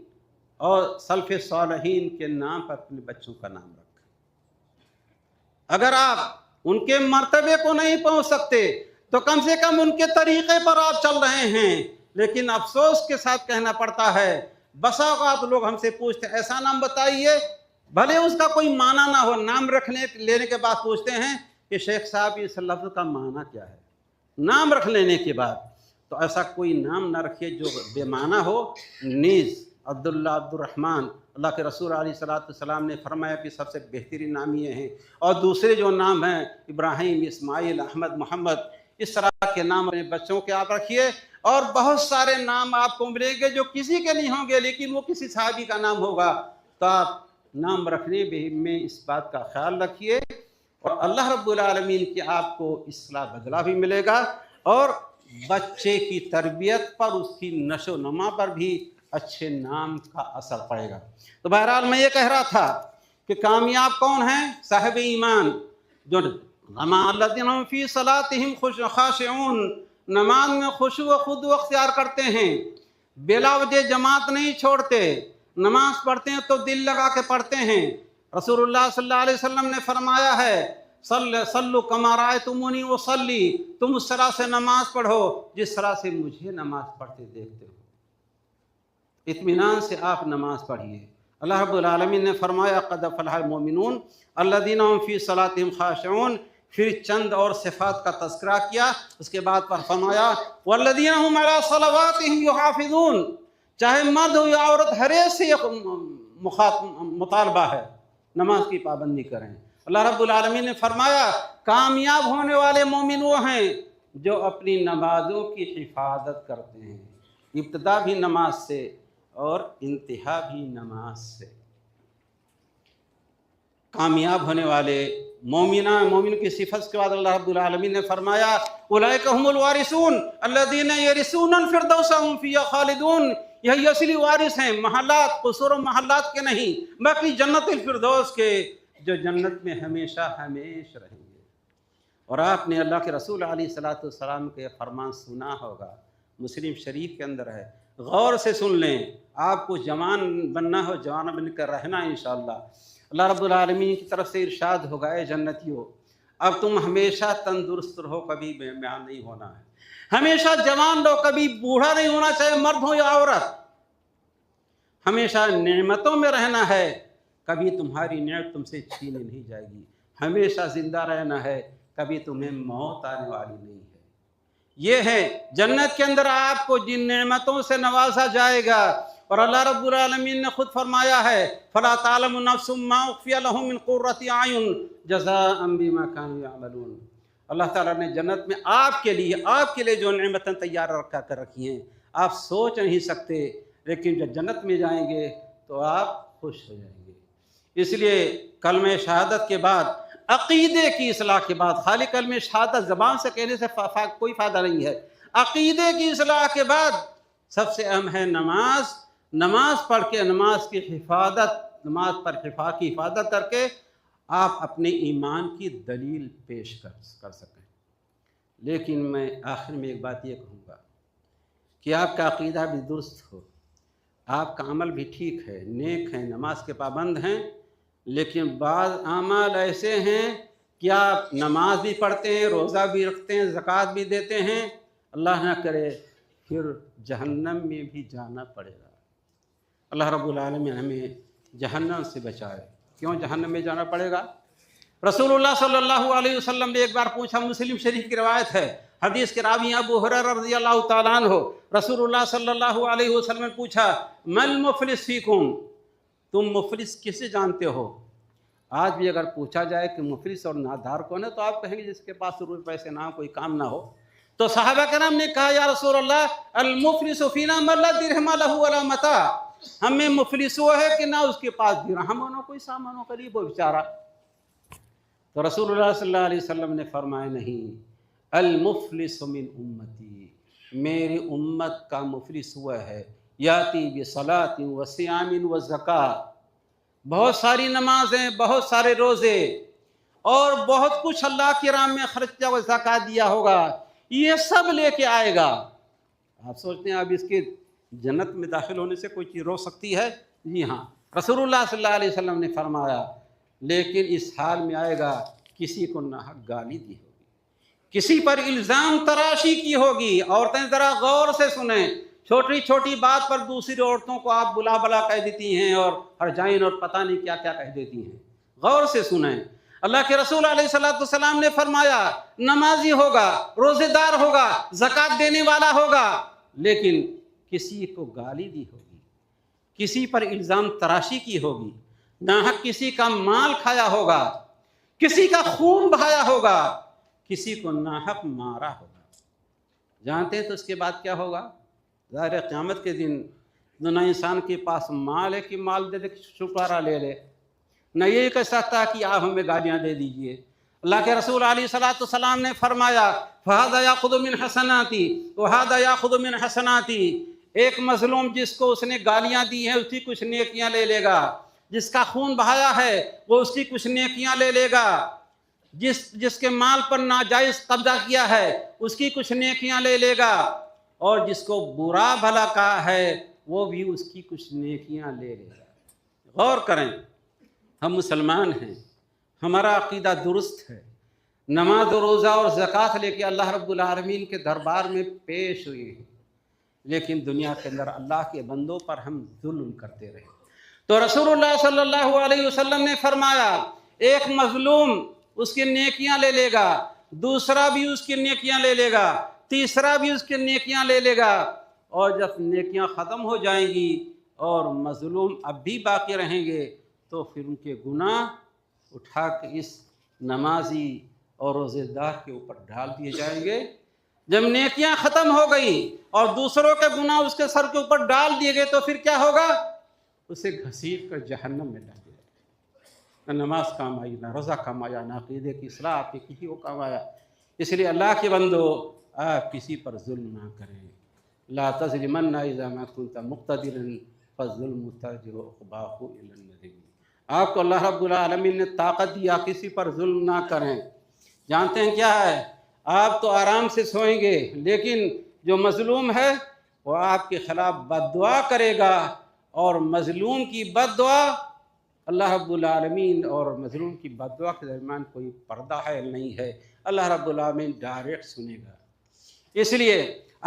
اور سلف صالحین کے نام پر اپنے بچوں کا نام رکھیں۔ اگر آپ ان کے مرتبے کو نہیں پہنچ سکتے تو کم سے کم ان کے طریقے پر آپ چل رہے ہیں۔ لیکن افسوس کے ساتھ کہنا پڑتا ہے بسا اوقات لوگ ہم سے پوچھتے ہیں ایسا نام بتائیے، بھلے اس کا کوئی معنی نہ ہو، نام لینے کے بعد پوچھتے ہیں کہ شیخ صاحب اس لفظ کا معنی کیا ہے۔ نام رکھ لینے کے بعد تو ایسا کوئی نام نہ رکھیے جو بے معنی ہو۔ نیز عبداللہ، عبد الرحمن، اللہ کے رسول علیہ الصلوۃ والسلام نے فرمایا کہ سب سے بہترین نام یہ ہیں، اور دوسرے جو نام ہیں ابراہیم، اسماعیل، احمد، محمد، اس طرح کے نام اپنے بچوں کے آپ رکھیے۔ اور بہت سارے نام آپ کو ملیں گے جو کسی کے نہیں ہوں گے لیکن وہ کسی صحابی کا نام ہوگا، تو آپ نام رکھنے میں اس بات کا خیال رکھیے، اور اللہ رب العالمین کی آپ کو اصلاح بدلہ بھی ملے گا، اور بچے کی تربیت پر، اس کی نشو و نما پر بھی اچھے نام کا اثر پڑے گا۔ تو بہرحال میں یہ کہہ رہا تھا کہ کامیاب کون ہیں؟ صاحب ایمان، جو الذین هم فی صلاتهم خاشعون، نماز میں خشوع و خضوع اختیار کرتے ہیں، بلا وجہ جماعت نہیں چھوڑتے، نماز پڑھتے ہیں تو دل لگا کے پڑھتے ہیں۔ رسول اللہ صلی اللہ علیہ وسلم نے فرمایا ہے صلو کما رأیتمونی اصلی، تم اس طرح سے نماز پڑھو جس طرح سے مجھے نماز پڑھتے دیکھتے ہو۔ اطمینان سے آپ نماز پڑھیے۔ اللہ رب العالمین نے فرمایا قد افلح المؤمنون الذین هم فی صلاتهم خاشعون، پھر چند اور صفات کا تذکرہ کیا، اس کے بعد پر فرمایا والذین هم علی صلواتهم یحافظون، چاہے مرد ہو یا عورت، ہر ایک سے مطالبہ ہے نماز کی پابندی کریں۔ اللہ رب العالمین نے فرمایا کامیاب ہونے والے مومن وہ ہیں جو اپنی نمازوں کی حفاظت کرتے ہیں، ابتدا بھی نماز سے اور انتہا بھی نماز سے۔ کامیاب ہونے والے مومن کی صفت کے بعد اللہ رب العالمین نے فرمایا اولئک هم الوارثون الذین یرثون الفردوس هم فیہا خالدون، یہی اصلی وارث ہیں، محلات، قصور و محلات کے نہیں، باقی جنت الفردوس کے، جو جنت میں ہمیشہ ہمیش رہیں گے۔ اور آپ نے اللہ کے رسول علیہ الصلوۃ والسلام کے فرمان سنا ہوگا، مسلم شریف کے اندر ہے، غور سے سن لیں۔ آپ کو جوان بننا ہو، جوان بن کر رہنا انشاءاللہ۔ اللہ رب العالمین کی طرف سے ارشاد ہوگا اے جنتیوں، اب تم ہمیشہ تندرست رہو، کبھی بیمار نہیں ہونا ہے، ہمیشہ جوان رہو، کبھی بوڑھا نہیں ہونا، چاہے مرد ہو یا عورت، ہمیشہ نعمتوں میں رہنا ہے، کبھی تمہاری نعمت تم سے چھینی نہیں جائے گی، ہمیشہ زندہ رہنا ہے، کبھی تمہیں موت آنے والی نہیں ہے۔ یہ ہے جنت کے اندر آپ کو جن نعمتوں سے نوازا جائے گا، اور اللہ رب العالمین نے خود فرمایا ہے فَلَا تَعْلَمُ نَفْسٌ مَّا أُخْفِيَ لَهُم مِّن قُرَّةِ أَعْيُنٍ جَزَاءً بِمَا كَانُوا يَعْمَلُونَ۔ اللہ تعالیٰ نے جنت میں آپ کے لیے جو نعمتیں تیار کر رکھی ہیں آپ سوچ نہیں سکتے، لیکن جب جنت میں جائیں گے تو تو آپ خوش ہو جائیں گے۔ اس لیے کلمہ شہادت کے بعد، عقیدے کی اصلاح کے بعد، خالی کلمہ شہادت زبان سے کہنے سے کوئی فائدہ نہیں ہے، عقیدے کی اصلاح کے بعد سب سے اہم ہے نماز۔ نماز پڑھ کے نماز کی حفاظت، نماز پر کی حفاظت کر کے آپ اپنے ایمان کی دلیل پیش کر سکیں۔ لیکن میں آخر میں ایک بات یہ کہوں گا کہ آپ کا عقیدہ بھی درست ہو، آپ کا عمل بھی ٹھیک ہے، نیک ہیں، نماز کے پابند ہیں، لیکن بعض اعمال ایسے ہیں کہ آپ نماز بھی پڑھتے ہیں، روزہ بھی رکھتے ہیں، زکوٰۃ بھی دیتے ہیں، اللہ نہ کرے پھر جہنم میں بھی جانا پڑے گا۔ اللہ رب العالمین ہمیں جہنم سے بچائے۔ کیوں جہنم میں جانا پڑے گا؟ رسول اللہ صلی اللہ علیہ وسلم نے ایک بار پوچھا، مسلم شریف کی روایت ہے، حدیث کے راوی ابو ہریرہ رضی اللہ تعالیٰ عنہ، رسول اللہ صلی اللہ علیہ وسلم نے پوچھا، من مفلس فیکم، تم مفلس کسے جانتے ہو؟ آج بھی اگر پوچھا جائے کہ مفلس اور نادار کون ہے تو آپ کہیں گے جس کے پاس روپے پیسے نہ ہو، کوئی کام نہ ہو۔ تو صحابہ کرام نے کہا، یا رسول اللہ، المفلس فینا من لا درہم لہ ولا متاع، ہم میں مفلس وہ ہے کہ نہ اس کے پاس درہم ہو نہ کوئی سامان ہو، قریب ہو بیچارہ۔ تو رسول اللہ صلی اللہ علیہ وسلم نے فرمایا، نہیں، المفلس من امتی، میری امت کا مفلس ہوا ہے، یاتی بصلاۃ وصیام وزکوٰۃ، بہت ساری نمازیں، بہت سارے روزے اور بہت کچھ اللہ کی راہ میں خرچہ و زکوٰۃ دیا ہوگا، یہ سب لے کے آئے گا۔ آپ سوچتے ہیں اب اس کے جنت میں داخل ہونے سے کوئی چیز روک سکتی ہے؟ جی ہاں، رسول اللہ صلی اللہ علیہ وسلم نے فرمایا، لیکن اس حال میں آئے گا کسی کو ناحق گالی دی ہوگی، کسی پر الزام تراشی کی ہوگی۔ عورتیں ذرا غور سے سنیں، چھوٹی چھوٹی بات پر دوسری عورتوں کو آپ بلا بلا کہہ دیتی ہیں اور ہرجائن اور پتہ نہیں کیا کیا کہہ دیتی ہیں۔ غور سے سنیں، اللہ کے رسول علیہ السلام نے فرمایا، نمازی ہوگا، روزے دار ہوگا، زکوٰۃ دینے والا ہوگا، لیکن کسی کو گالی دی ہوگی، کسی پر الزام تراشی کی ہوگی، ناحق کسی کا مال کھایا ہوگا، کسی کا خون بہایا ہوگا، کسی کو ناحق مارا ہوگا۔ جانتے ہیں تو اس کے بعد کیا ہوگا؟ ظاہر قیامت کے دن نہ انسان کے پاس مال ہے کہ مال دے دے چھٹکارا لے لے، نہ یہ کہہ سکتا کہ آپ ہمیں گالیاں دے دیجئے۔ اللہ کے رسول علیہ السلام نے فرمایا، فَهَذَا يَأْخُذُ مِنْ حَسَنَاتِي وَهَذَا يَأْخُذُ مِنْ حَسَنَاتِي، ایک مظلوم جس کو اس نے گالیاں دی ہیں اس کی کچھ نیکیاں لے لے گا، جس کا خون بہایا ہے وہ اس کی کچھ نیکیاں لے لے گا، جس کے مال پر ناجائز قبضہ کیا ہے اس کی کچھ نیکیاں لے لے گا، اور جس کو برا بھلا کہا ہے وہ بھی اس کی کچھ نیکیاں لے لے گا۔ غور کریں، ہم مسلمان ہیں، ہمارا عقیدہ درست ہے، نماز و روزہ اور زکوٰۃ لے کے اللہ رب العالمین کے دربار میں پیش ہوئے ہیں، لیکن دنیا کے اندر اللہ کے بندوں پر ہم ظلم کرتے رہے۔ تو رسول اللہ صلی اللہ علیہ وسلم نے فرمایا، ایک مظلوم اس کی نیکیاں لے لے گا، دوسرا بھی اس کی نیکیاں لے لے گا، تیسرا بھی اس کی نیکیاں لے لے گا، اور جب نیکیاں ختم ہو جائیں گی اور مظلوم اب بھی باقی رہیں گے تو پھر ان کے گناہ اٹھا کے اس نمازی اور روزے دار کے اوپر ڈال دیے جائیں گے۔ جب نیکیاں ختم ہو گئی اور دوسروں کے گناہ اس کے سر کے اوپر ڈال دیے گئے تو پھر کیا ہوگا؟ اسے گھسیٹ کر جہنم میں ڈال دیا جائے گا۔ نہ نماز کام آئی، نہ روزہ کام آیا، نہ عقیدے کی اصلاح آپ کے کسی کو کام آیا۔ اس لیے اللہ کے بندو، آپ کسی پر ظلم نہ کریں۔ لا تظلمن اذا ما كنت مقتدرا فالظلم ترجع عقباه الى الندم۔ آپ کو اللہ رب العالمین نے طاقت دیا، کسی پر ظلم نہ کریں۔ جانتے ہیں کیا ہے؟ آپ تو آرام سے سوئیں گے، لیکن جو مظلوم ہے وہ آپ کے خلاف بد دعا کرے گا، اور مظلوم کی بد دعا، اللہ رب العالمین اور مظلوم کی بد دعا کے درمیان کوئی پردہ ہے نہیں ہے، اللہ رب العالمین ڈائریکٹ سنے گا۔ اس لیے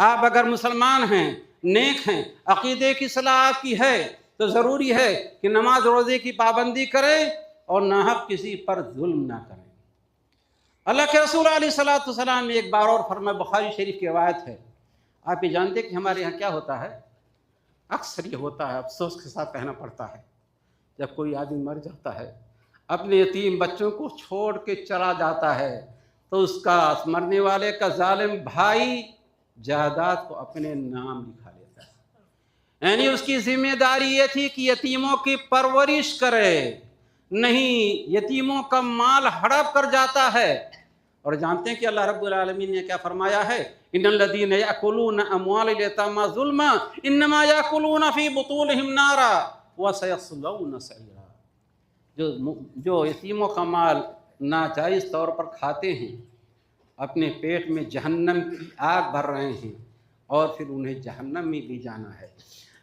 آپ اگر مسلمان ہیں، نیک ہیں، عقیدے کی صلاح آپ کی ہے تو ضروری ہے کہ نماز روزے کی پابندی کریں اور ناحق کسی پر ظلم نہ کریں۔ اللہ کے رسول علیہ السلام نے ایک بار اور فرمایا، بخاری شریف کی روایت ہے، آپ یہ جانتے کہ ہمارے یہاں کیا ہوتا ہے؟ اکثر یہ ہوتا ہے، افسوس کے ساتھ کہنا پڑتا ہے، جب کوئی آدمی مر جاتا ہے، اپنے یتیم بچوں کو چھوڑ کے چلا جاتا ہے، تو اس کا مرنے والے کا ظالم بھائی جائیداد کو اپنے نام لکھا لیتا ہے۔ یعنی اس کی ذمہ داری یہ تھی کہ یتیموں کی پرورش کرے، نہیں یتیموں کا مال ہڑپ کر جاتا ہے۔ اور جانتے ہیں کہ اللہ رب العالمین نے کیا فرمایا ہے؟ ان الذین یاکلون اموال الیتامی ظلما انما یاکلون فی بطونہم نارا وسیصلون سعیرا۔ جو یتیموں کا مال ناجائز طور پر کھاتے ہیں، اپنے پیٹ میں جہنم کی آگ بھر رہے ہیں اور پھر انہیں جہنم میں بھی جانا ہے۔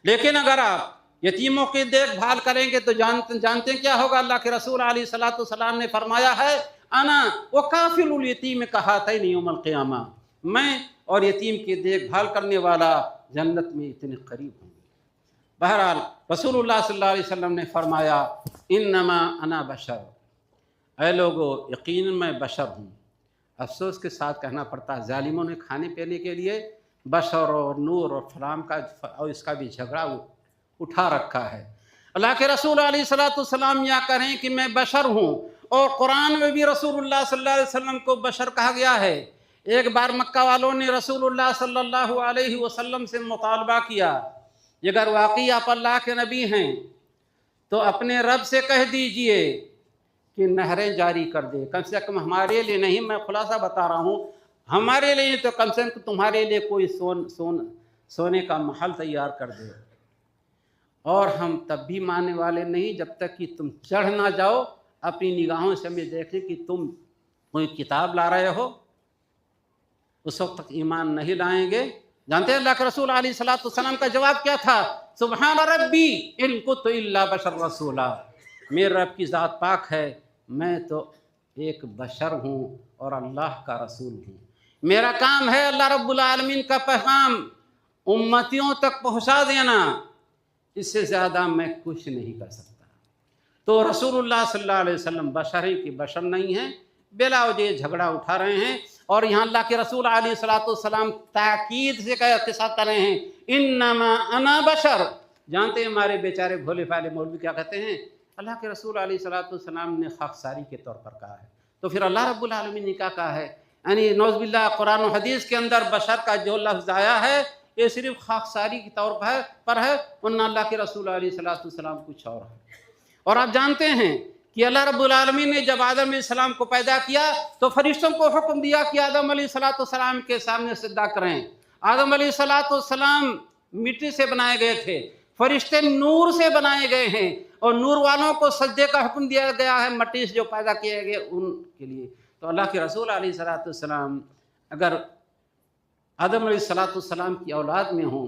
لیکن اگر آپ یتیموں کی دیکھ بھال کریں گے تو جانتے ہیں کیا ہوگا؟ اللہ کے رسول علیہ الصلوۃ والسلام نے فرمایا ہے انا وکافل الیتیم کہاتین یوم القیامہ، میں اور یتیم کی دیکھ بھال کرنے والا جنت میں اتنے قریب ہوں گے۔ بہرحال رسول اللہ صلی اللہ علیہ وسلم نے فرمایا انما انا بشر، اے لوگو یقیناً میں بشر ہوں۔ افسوس کے ساتھ کہنا پڑتا ہے ظالموں نے کھانے پینے کے لیے بشر اور نور اور فلام کا اور اس کا بھی جھگڑا اٹھا رکھا ہے۔ اللہ کے رسول علیہ الصلوۃ والسلام یا کہیں کہ میں بشر ہوں، اور قرآن میں بھی رسول اللہ صلی اللہ علیہ وسلم کو بشر کہا گیا ہے۔ ایک بار مکہ والوں نے رسول اللہ صلی اللہ علیہ وسلم سے مطالبہ کیا کہ اگر واقعی آپ اللہ کے نبی ہیں تو اپنے رب سے کہہ دیجئے کہ نہریں جاری کر دے، کم سے کم ہمارے لیے نہیں، میں خلاصہ بتا رہا ہوں، ہمارے لیے تو کم سے کم تمہارے لیے کوئی سونے کا محل تیار کر دے، اور ہم تب بھی ماننے والے نہیں جب تک کہ تم چڑھ نہ جاؤ، اپنی نگاہوں سے ہمیں دیکھیں کہ تم کوئی کتاب لا رہے ہو، اس وقت تک ایمان نہیں لائیں گے۔ جانتے ہیں اللہ کے رسول علیہ الصلوۃ والسلام کا جواب کیا تھا؟ سبحان ربی ان کنت الا بشر رسولا، میرے رب کی ذات پاک ہے، میں تو ایک بشر ہوں اور اللہ کا رسول ہوں، میرا کام ہے اللہ رب العالمین کا پیغام امتیوں تک پہنچا دینا، اس سے زیادہ میں کچھ نہیں کر سکتا۔ تو رسول اللہ صلی اللہ علیہ وسلم بشر ہیں کہ بشر نہیں ہیں، بلا وجہ جھگڑا اٹھا رہے ہیں۔ اور یہاں اللہ کے رسول علیہ الصلوۃ والسلام تاکید سے قصہ کر رہے ہیں انما انا بشر۔ جانتے ہیں ہمارے بیچارے بھولے بھالے مولوی کیا کہتے ہیں؟ اللہ کے رسول علیہ الصلوۃ والسلام نے خاکساری کے طور پر کہا ہے، تو پھر اللہ رب العالمین نے کیا کہا ہے؟ یعنی نعوذ باللہ قرآن و حدیث کے اندر بشر کا جو لفظ آیا ہے یہ صرف خاکساری کے طور پر ہے، ورنہ اللہ کے رسول علیہ الصلوۃ والسلام کچھ اور ہے۔ اور آپ جانتے ہیں کہ اللہ رب العالمین نے جب آدم علیہ السلام کو پیدا کیا تو فرشتوں کو حکم دیا کہ آدم علیہ الصلوۃ والسلام کے سامنے سجدہ کریں۔ آدم علیہ الصلوۃ والسلام مٹی سے بنائے گئے تھے، فرشتے نور سے بنائے گئے ہیں، اور نور والوں کو سجدے کا حکم دیا گیا ہے مٹی سے جو پیدا کیے گئے ان کے لیے۔ تو اللہ کے رسول علیہ الصلوۃ والسلام اگر آدم علیہ الصلوۃ والسلام کی اولاد میں ہوں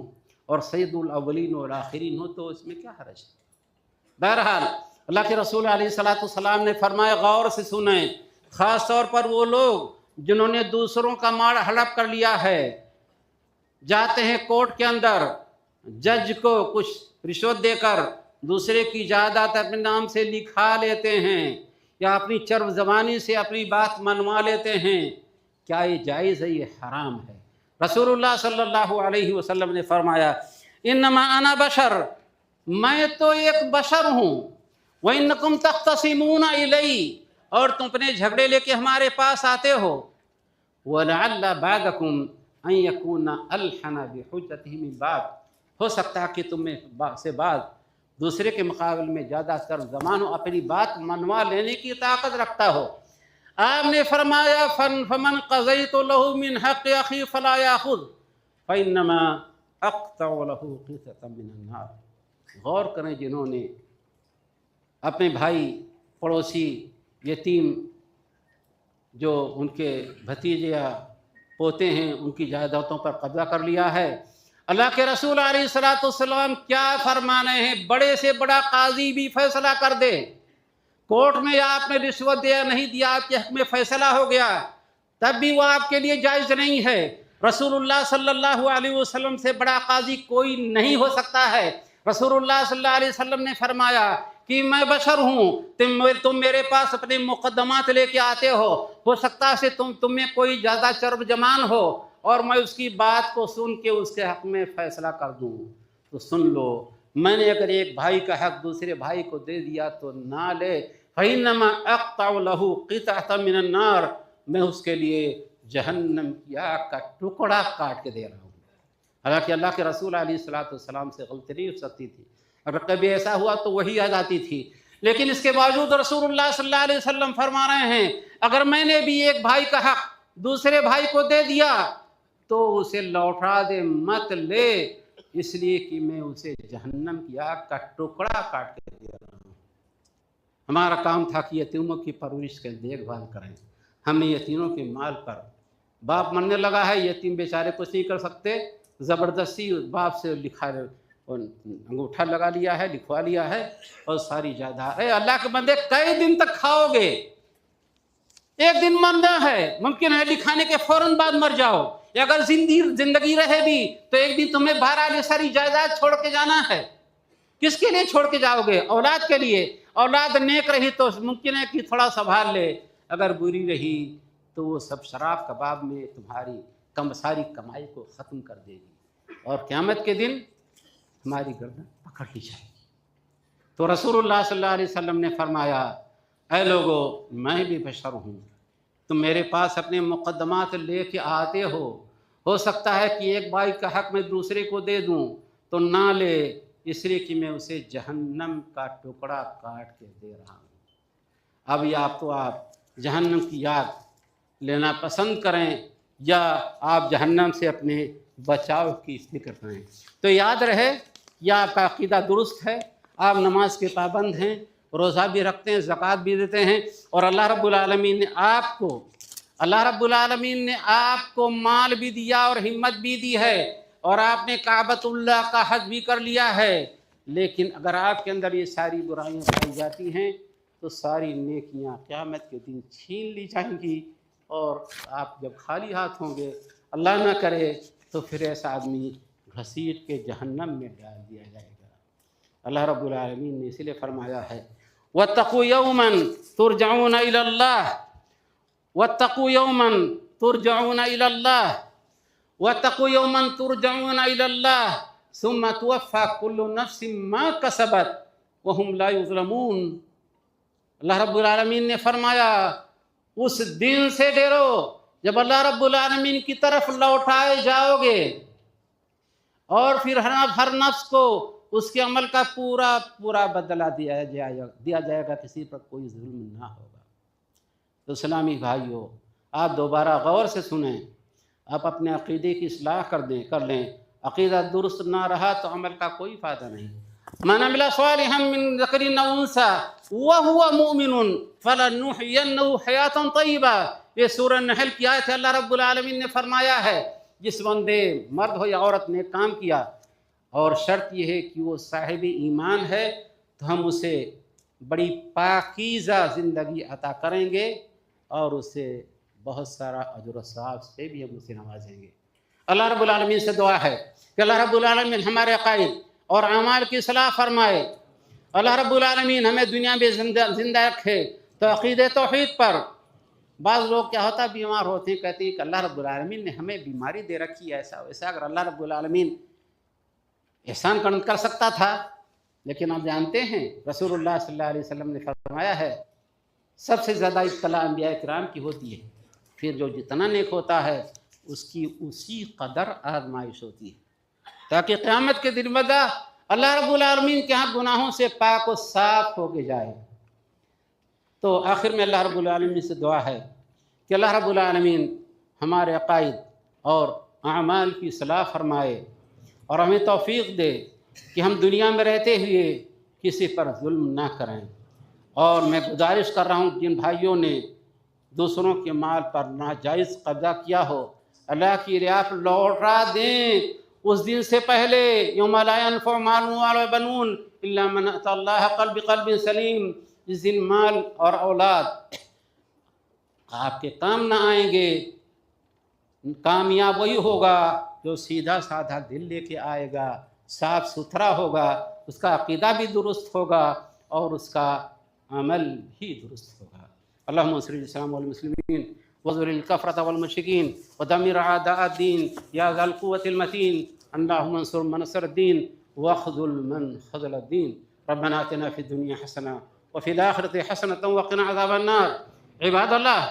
اور سید الاولین والآخرین ہوں تو اس میں کیا حرج ہے؟ بہرحال اللہ کے رسول علیہ الصلوۃ والسلام نے فرمایا غور سے سنیں، خاص طور پر وہ لوگ جنہوں نے دوسروں کا مال ہڑپ کر لیا ہے، جاتے ہیں کورٹ کے اندر، جج کو کچھ رشوت دے کر دوسرے کی جائیداد اپنے نام سے لکھا لیتے ہیں، یا اپنی چرب زبانی سے اپنی بات منوا لیتے ہیں، کیا یہ جائز ہے؟ یہ حرام ہے۔ رسول اللہ صلی اللہ علیہ وسلم نے فرمایا انما انا بشر، میں تو ایک بشر ہوں، وَإِنَّكُمْ تَخْتَصِمُونَ إِلَيَّ، اور تم اپنے جھگڑے لے کے ہمارے پاس آتے ہو، وَلَعَلَّ بَعْضَكُمْ أَن يَكُونَ أَلْحَنَ بِحُجَّتِهِ مِنْ بَعْضٍ، ہو سکتا ہے کہ تم میں سے بعض دوسرے کے مقابل میں زیادہ تر زبان ہو، اپنی بات منوا لینے کی طاقت رکھتا ہو۔ آپ نے فرمایا فَمَنْ قَضَيْتُ لَهُ مِنْ حَقِّ أَخِيهِ فَلَا يَأْخُذْ فَإِنَّمَا أَقْطَعُ لَهُ قِطْعَةً مِنَ النَّارِ۔ غور کریں جنہوں نے اپنے بھائی، پڑوسی، یتیم جو ان کے بھتیجے یا پوتے ہیں ان کی جائیدادوں پر قبضہ کر لیا ہے، اللہ کے رسول علیہ الصلوۃ والسلام کیا فرمانے ہیں؟ بڑے سے بڑا قاضی بھی فیصلہ کر دے، کورٹ میں آپ نے رشوت دیا نہیں دیا، آپ کے حق میں فیصلہ ہو گیا، تب بھی وہ آپ کے لیے جائز نہیں ہے۔ رسول اللہ صلی اللہ علیہ وسلم سے بڑا قاضی کوئی نہیں ہو سکتا ہے۔ رسول اللہ صلی اللہ علیہ وسلم نے فرمایا کہ میں بشر ہوں، تم میرے پاس اپنے مقدمات لے کے آتے ہو سکتا ہے تم میں کوئی زیادہ چرب جمان ہو، اور میں اس کی بات کو سن کے اس کے حق میں فیصلہ کر دوں، تو سن لو، میں نے اگر ایک بھائی کا حق دوسرے بھائی کو دے دیا تو نہ لے، فَإِنَّمَا أَقْطَعُ لَهُ قِطْعَةً مِنَ النَّارِ، میں اس کے لیے جہنم کی آگ کا ٹکڑا کاٹ کے دے رہا ہوں۔ حالانکہ اللہ کے رسول علیہ الصلوۃ والسلام سے غلطی نہیں ہو سکتی تھی، اگر کبھی ایسا ہوا تو وہی آ جاتی تھی، لیکن اس کے باوجود رسول اللہ صلی اللہ علیہ وسلم فرما رہے ہیں اگر میں نے بھی ایک بھائی کا حق دوسرے بھائی کو دے دیا تو اسے لوٹا دے، مت لے، اس لیے کہ میں اسے جہنم کی آگ کا ٹکڑا کاٹ کے دے رہا ہوں۔ ہمارا کام تھا کہ یتیموں کی پرورش کے دیکھ بھال کریں، ہم نے یتیموں کے مال پر، باپ مرنے لگا ہے، یتیم بیچارے کچھ نہیں کر سکتے، زبردستی باپ سے لکھا انگوٹھا لگا لیا ہے، لکھوا لیا ہے اور ساری جائیداد۔ اے اللہ کے بندے کئی دن تک کھاؤ گے؟ ایک دن مرنا ہے، ممکن ہے لکھانے کے فوراً بعد مر جاؤ، یا اگر زندگی رہے بھی تو ایک دن تمہیں بہرحال ساری جائیداد چھوڑ کے جانا ہے۔ کس کے لیے چھوڑ کے جاؤ گے؟ اولاد کے لیے۔ اولاد نیک رہی تو ممکن ہے کہ تھوڑا سنبھال لے، اگر بری رہی تو وہ سب شراب کباب میں تمہاری ساری کمائی کو ختم کر دے گی، اور قیامت کے دن ہماری گردن پکڑ لی جائے گی۔ تو رسول اللہ صلی اللہ علیہ وسلم نے فرمایا اے لوگو میں بھی بشر ہوں، تم میرے پاس اپنے مقدمات لے کے آتے ہو سکتا ہے کہ ایک بھائی کا حق میں دوسرے کو دے دوں تو نہ لے، اس لیے کہ میں اسے جہنم کا ٹکڑا کاٹ کے دے رہا ہوں۔ اب یا تو آپ جہنم کی یاد لینا پسند کریں یا آپ جہنم سے اپنے بچاؤ کی فکر کریں۔ تو یاد رہے یا آپ کا عقیدہ درست ہے، آپ نماز کے پابند ہیں، روزہ بھی رکھتے ہیں، زکوٰۃ بھی دیتے ہیں، اور اللہ رب العالمین نے آپ کو مال بھی دیا اور ہمت بھی دی ہے، اور آپ نے کعبۃ اللہ کا حج بھی کر لیا ہے، لیکن اگر آپ کے اندر یہ ساری برائیاں پائی جاتی ہیں تو ساری نیکیاں قیامت کے دن چھین لی جائیں گی، اور آپ جب خالی ہاتھ ہوں گے، اللہ نہ کرے تو پھر ایسا آدمی گھسیٹ کے جہنم میں ڈال دیا جائے گا۔ اللہ رب العالمین نے اسی لیے فرمایا ہے وَاتَّقُوا يَوْمًا تُرْجَعُونَ إِلَى اللَّهِ وَاتَّقُوا يَوْمًا تُرْجَعُونَ إِلَى اللَّهِ وَاتَّقُوا يَوْمًا تُرْجَعُونَ إِلَى اللَّهِ ثُمَّ تُوَفَّى كُلُّ نَفْسٍ مَا كَسَبَتْ وَهُمْ لَا يُظْلَمُونَ۔ اللہ رب العالمین نے فرمایا اس دن سے ڈرو جب اللہ رب العالمین کی طرف لوٹائے جاؤ گے، اور پھر ہر نفس کو اس کے عمل کا پورا بدلہ دیا جائے گا، کسی پر کوئی ظلم نہ ہوگا۔ تو اسلامی بھائیوں، آپ دوبارہ غور سے سنیں، آپ اپنے عقیدے کی اصلاح کر لیں۔ عقیدہ درست نہ رہا تو عمل کا کوئی فائدہ نہیں۔ من عمل صالحا من ذکر او انثى وهو مؤمن فلنحيينه حیاة طیبہ، یہ سورہ نحل کی آیت ہے۔ اللہ رب العالمین نے فرمایا ہے جس بندے مرد ہو یا عورت نے کام کیا، اور شرط یہ ہے کہ وہ صاحب ایمان ہے، تو ہم اسے بڑی پاکیزہ زندگی عطا کریں گے، اور اسے بہت سارا اجر و ثواب سے بھی ہم اسے نوازیں گے۔ اللہ رب العالمین سے دعا ہے کہ اللہ رب العالمین ہمارے عقائد اور اعمال کی اصلاح فرمائے۔ اللہ رب العالمین ہمیں دنیا میں زندہ رکھے تو عقید توحید پر۔ بعض لوگ کیا ہوتا بیمار ہوتے ہیں، کہتے ہیں کہ اللہ رب العالمین نے ہمیں بیماری دے رکھی ہے، ایسا ویسا۔ اگر اللہ رب العالمین احسان کر سکتا تھا، لیکن آپ جانتے ہیں رسول اللہ صلی اللہ علیہ وسلم نے فرمایا ہے سب سے زیادہ ابتلا انبیاء کرام کی ہوتی ہے، پھر جو جتنا نیک ہوتا ہے اس کی اسی قدر آزمائش ہوتی ہے، تاکہ قیامت کے دن بعد اللہ رب العالمین کے ہاں گناہوں سے پاک و صاف ہو کے جائے۔ تو آخر میں اللہ رب العالمین سے دعا ہے کہ اللہ رب العالمین ہمارے عقائد اور اعمال کی اصلاح فرمائے، اور ہمیں توفیق دے کہ ہم دنیا میں رہتے ہوئے کسی پر ظلم نہ کریں۔ اور میں گزارش کر رہا ہوں جن بھائیوں نے دوسروں کے مال پر ناجائز قبضہ کیا ہو، اللہ کی رعا پر لوٹا دیں اس دن سے پہلے، یوم لا ينفع مال ولا بنون الا من اتى اللہ بقلب سلیم۔ جس دن مال اور اولاد آپ کے کام نہ آئیں گے، کامیاب وہی ہوگا جو سیدھا سادھا دل لے کے آئے گا، صاف ستھرا ہوگا، اس کا عقیدہ بھی درست ہوگا اور اس کا عمل بھی درست ہوگا۔ اللہم انصر الاسلام والمسلمین واخذل الکفرة والمشرکین ودمر اعداء الدین یا ذا القوة المتین۔ اللہم انصر من نصر الدین واخذل من خذل الدین۔ ربنا آتنا فی الدنیا حسنہ وفی الآخرة حسنة وقنا عذاب النار۔ عباد اللہ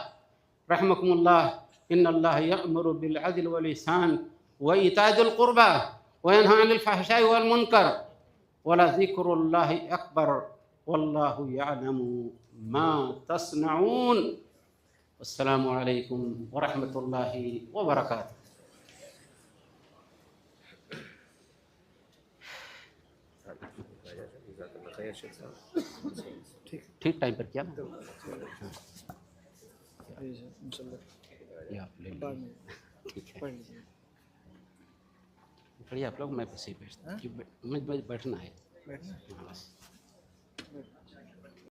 رحمکم اللہ، ان اللہ یأمر بالعدل والإحسان وإيتاء ذي القربى وينهى عن الفحشاء والمنكر ولذكر الله أكبر والله يعلم ما تصنعون السلام عليكم ورحمة الله وبركاته. ٹھیک ٹائم پر کیا نا یہ آپ لے لیجیے. ٹھیک ہے پڑھیے آپ لوگ, میں پیسے ہی بیٹھتا ہوں, مجھے بیٹھنا ہے.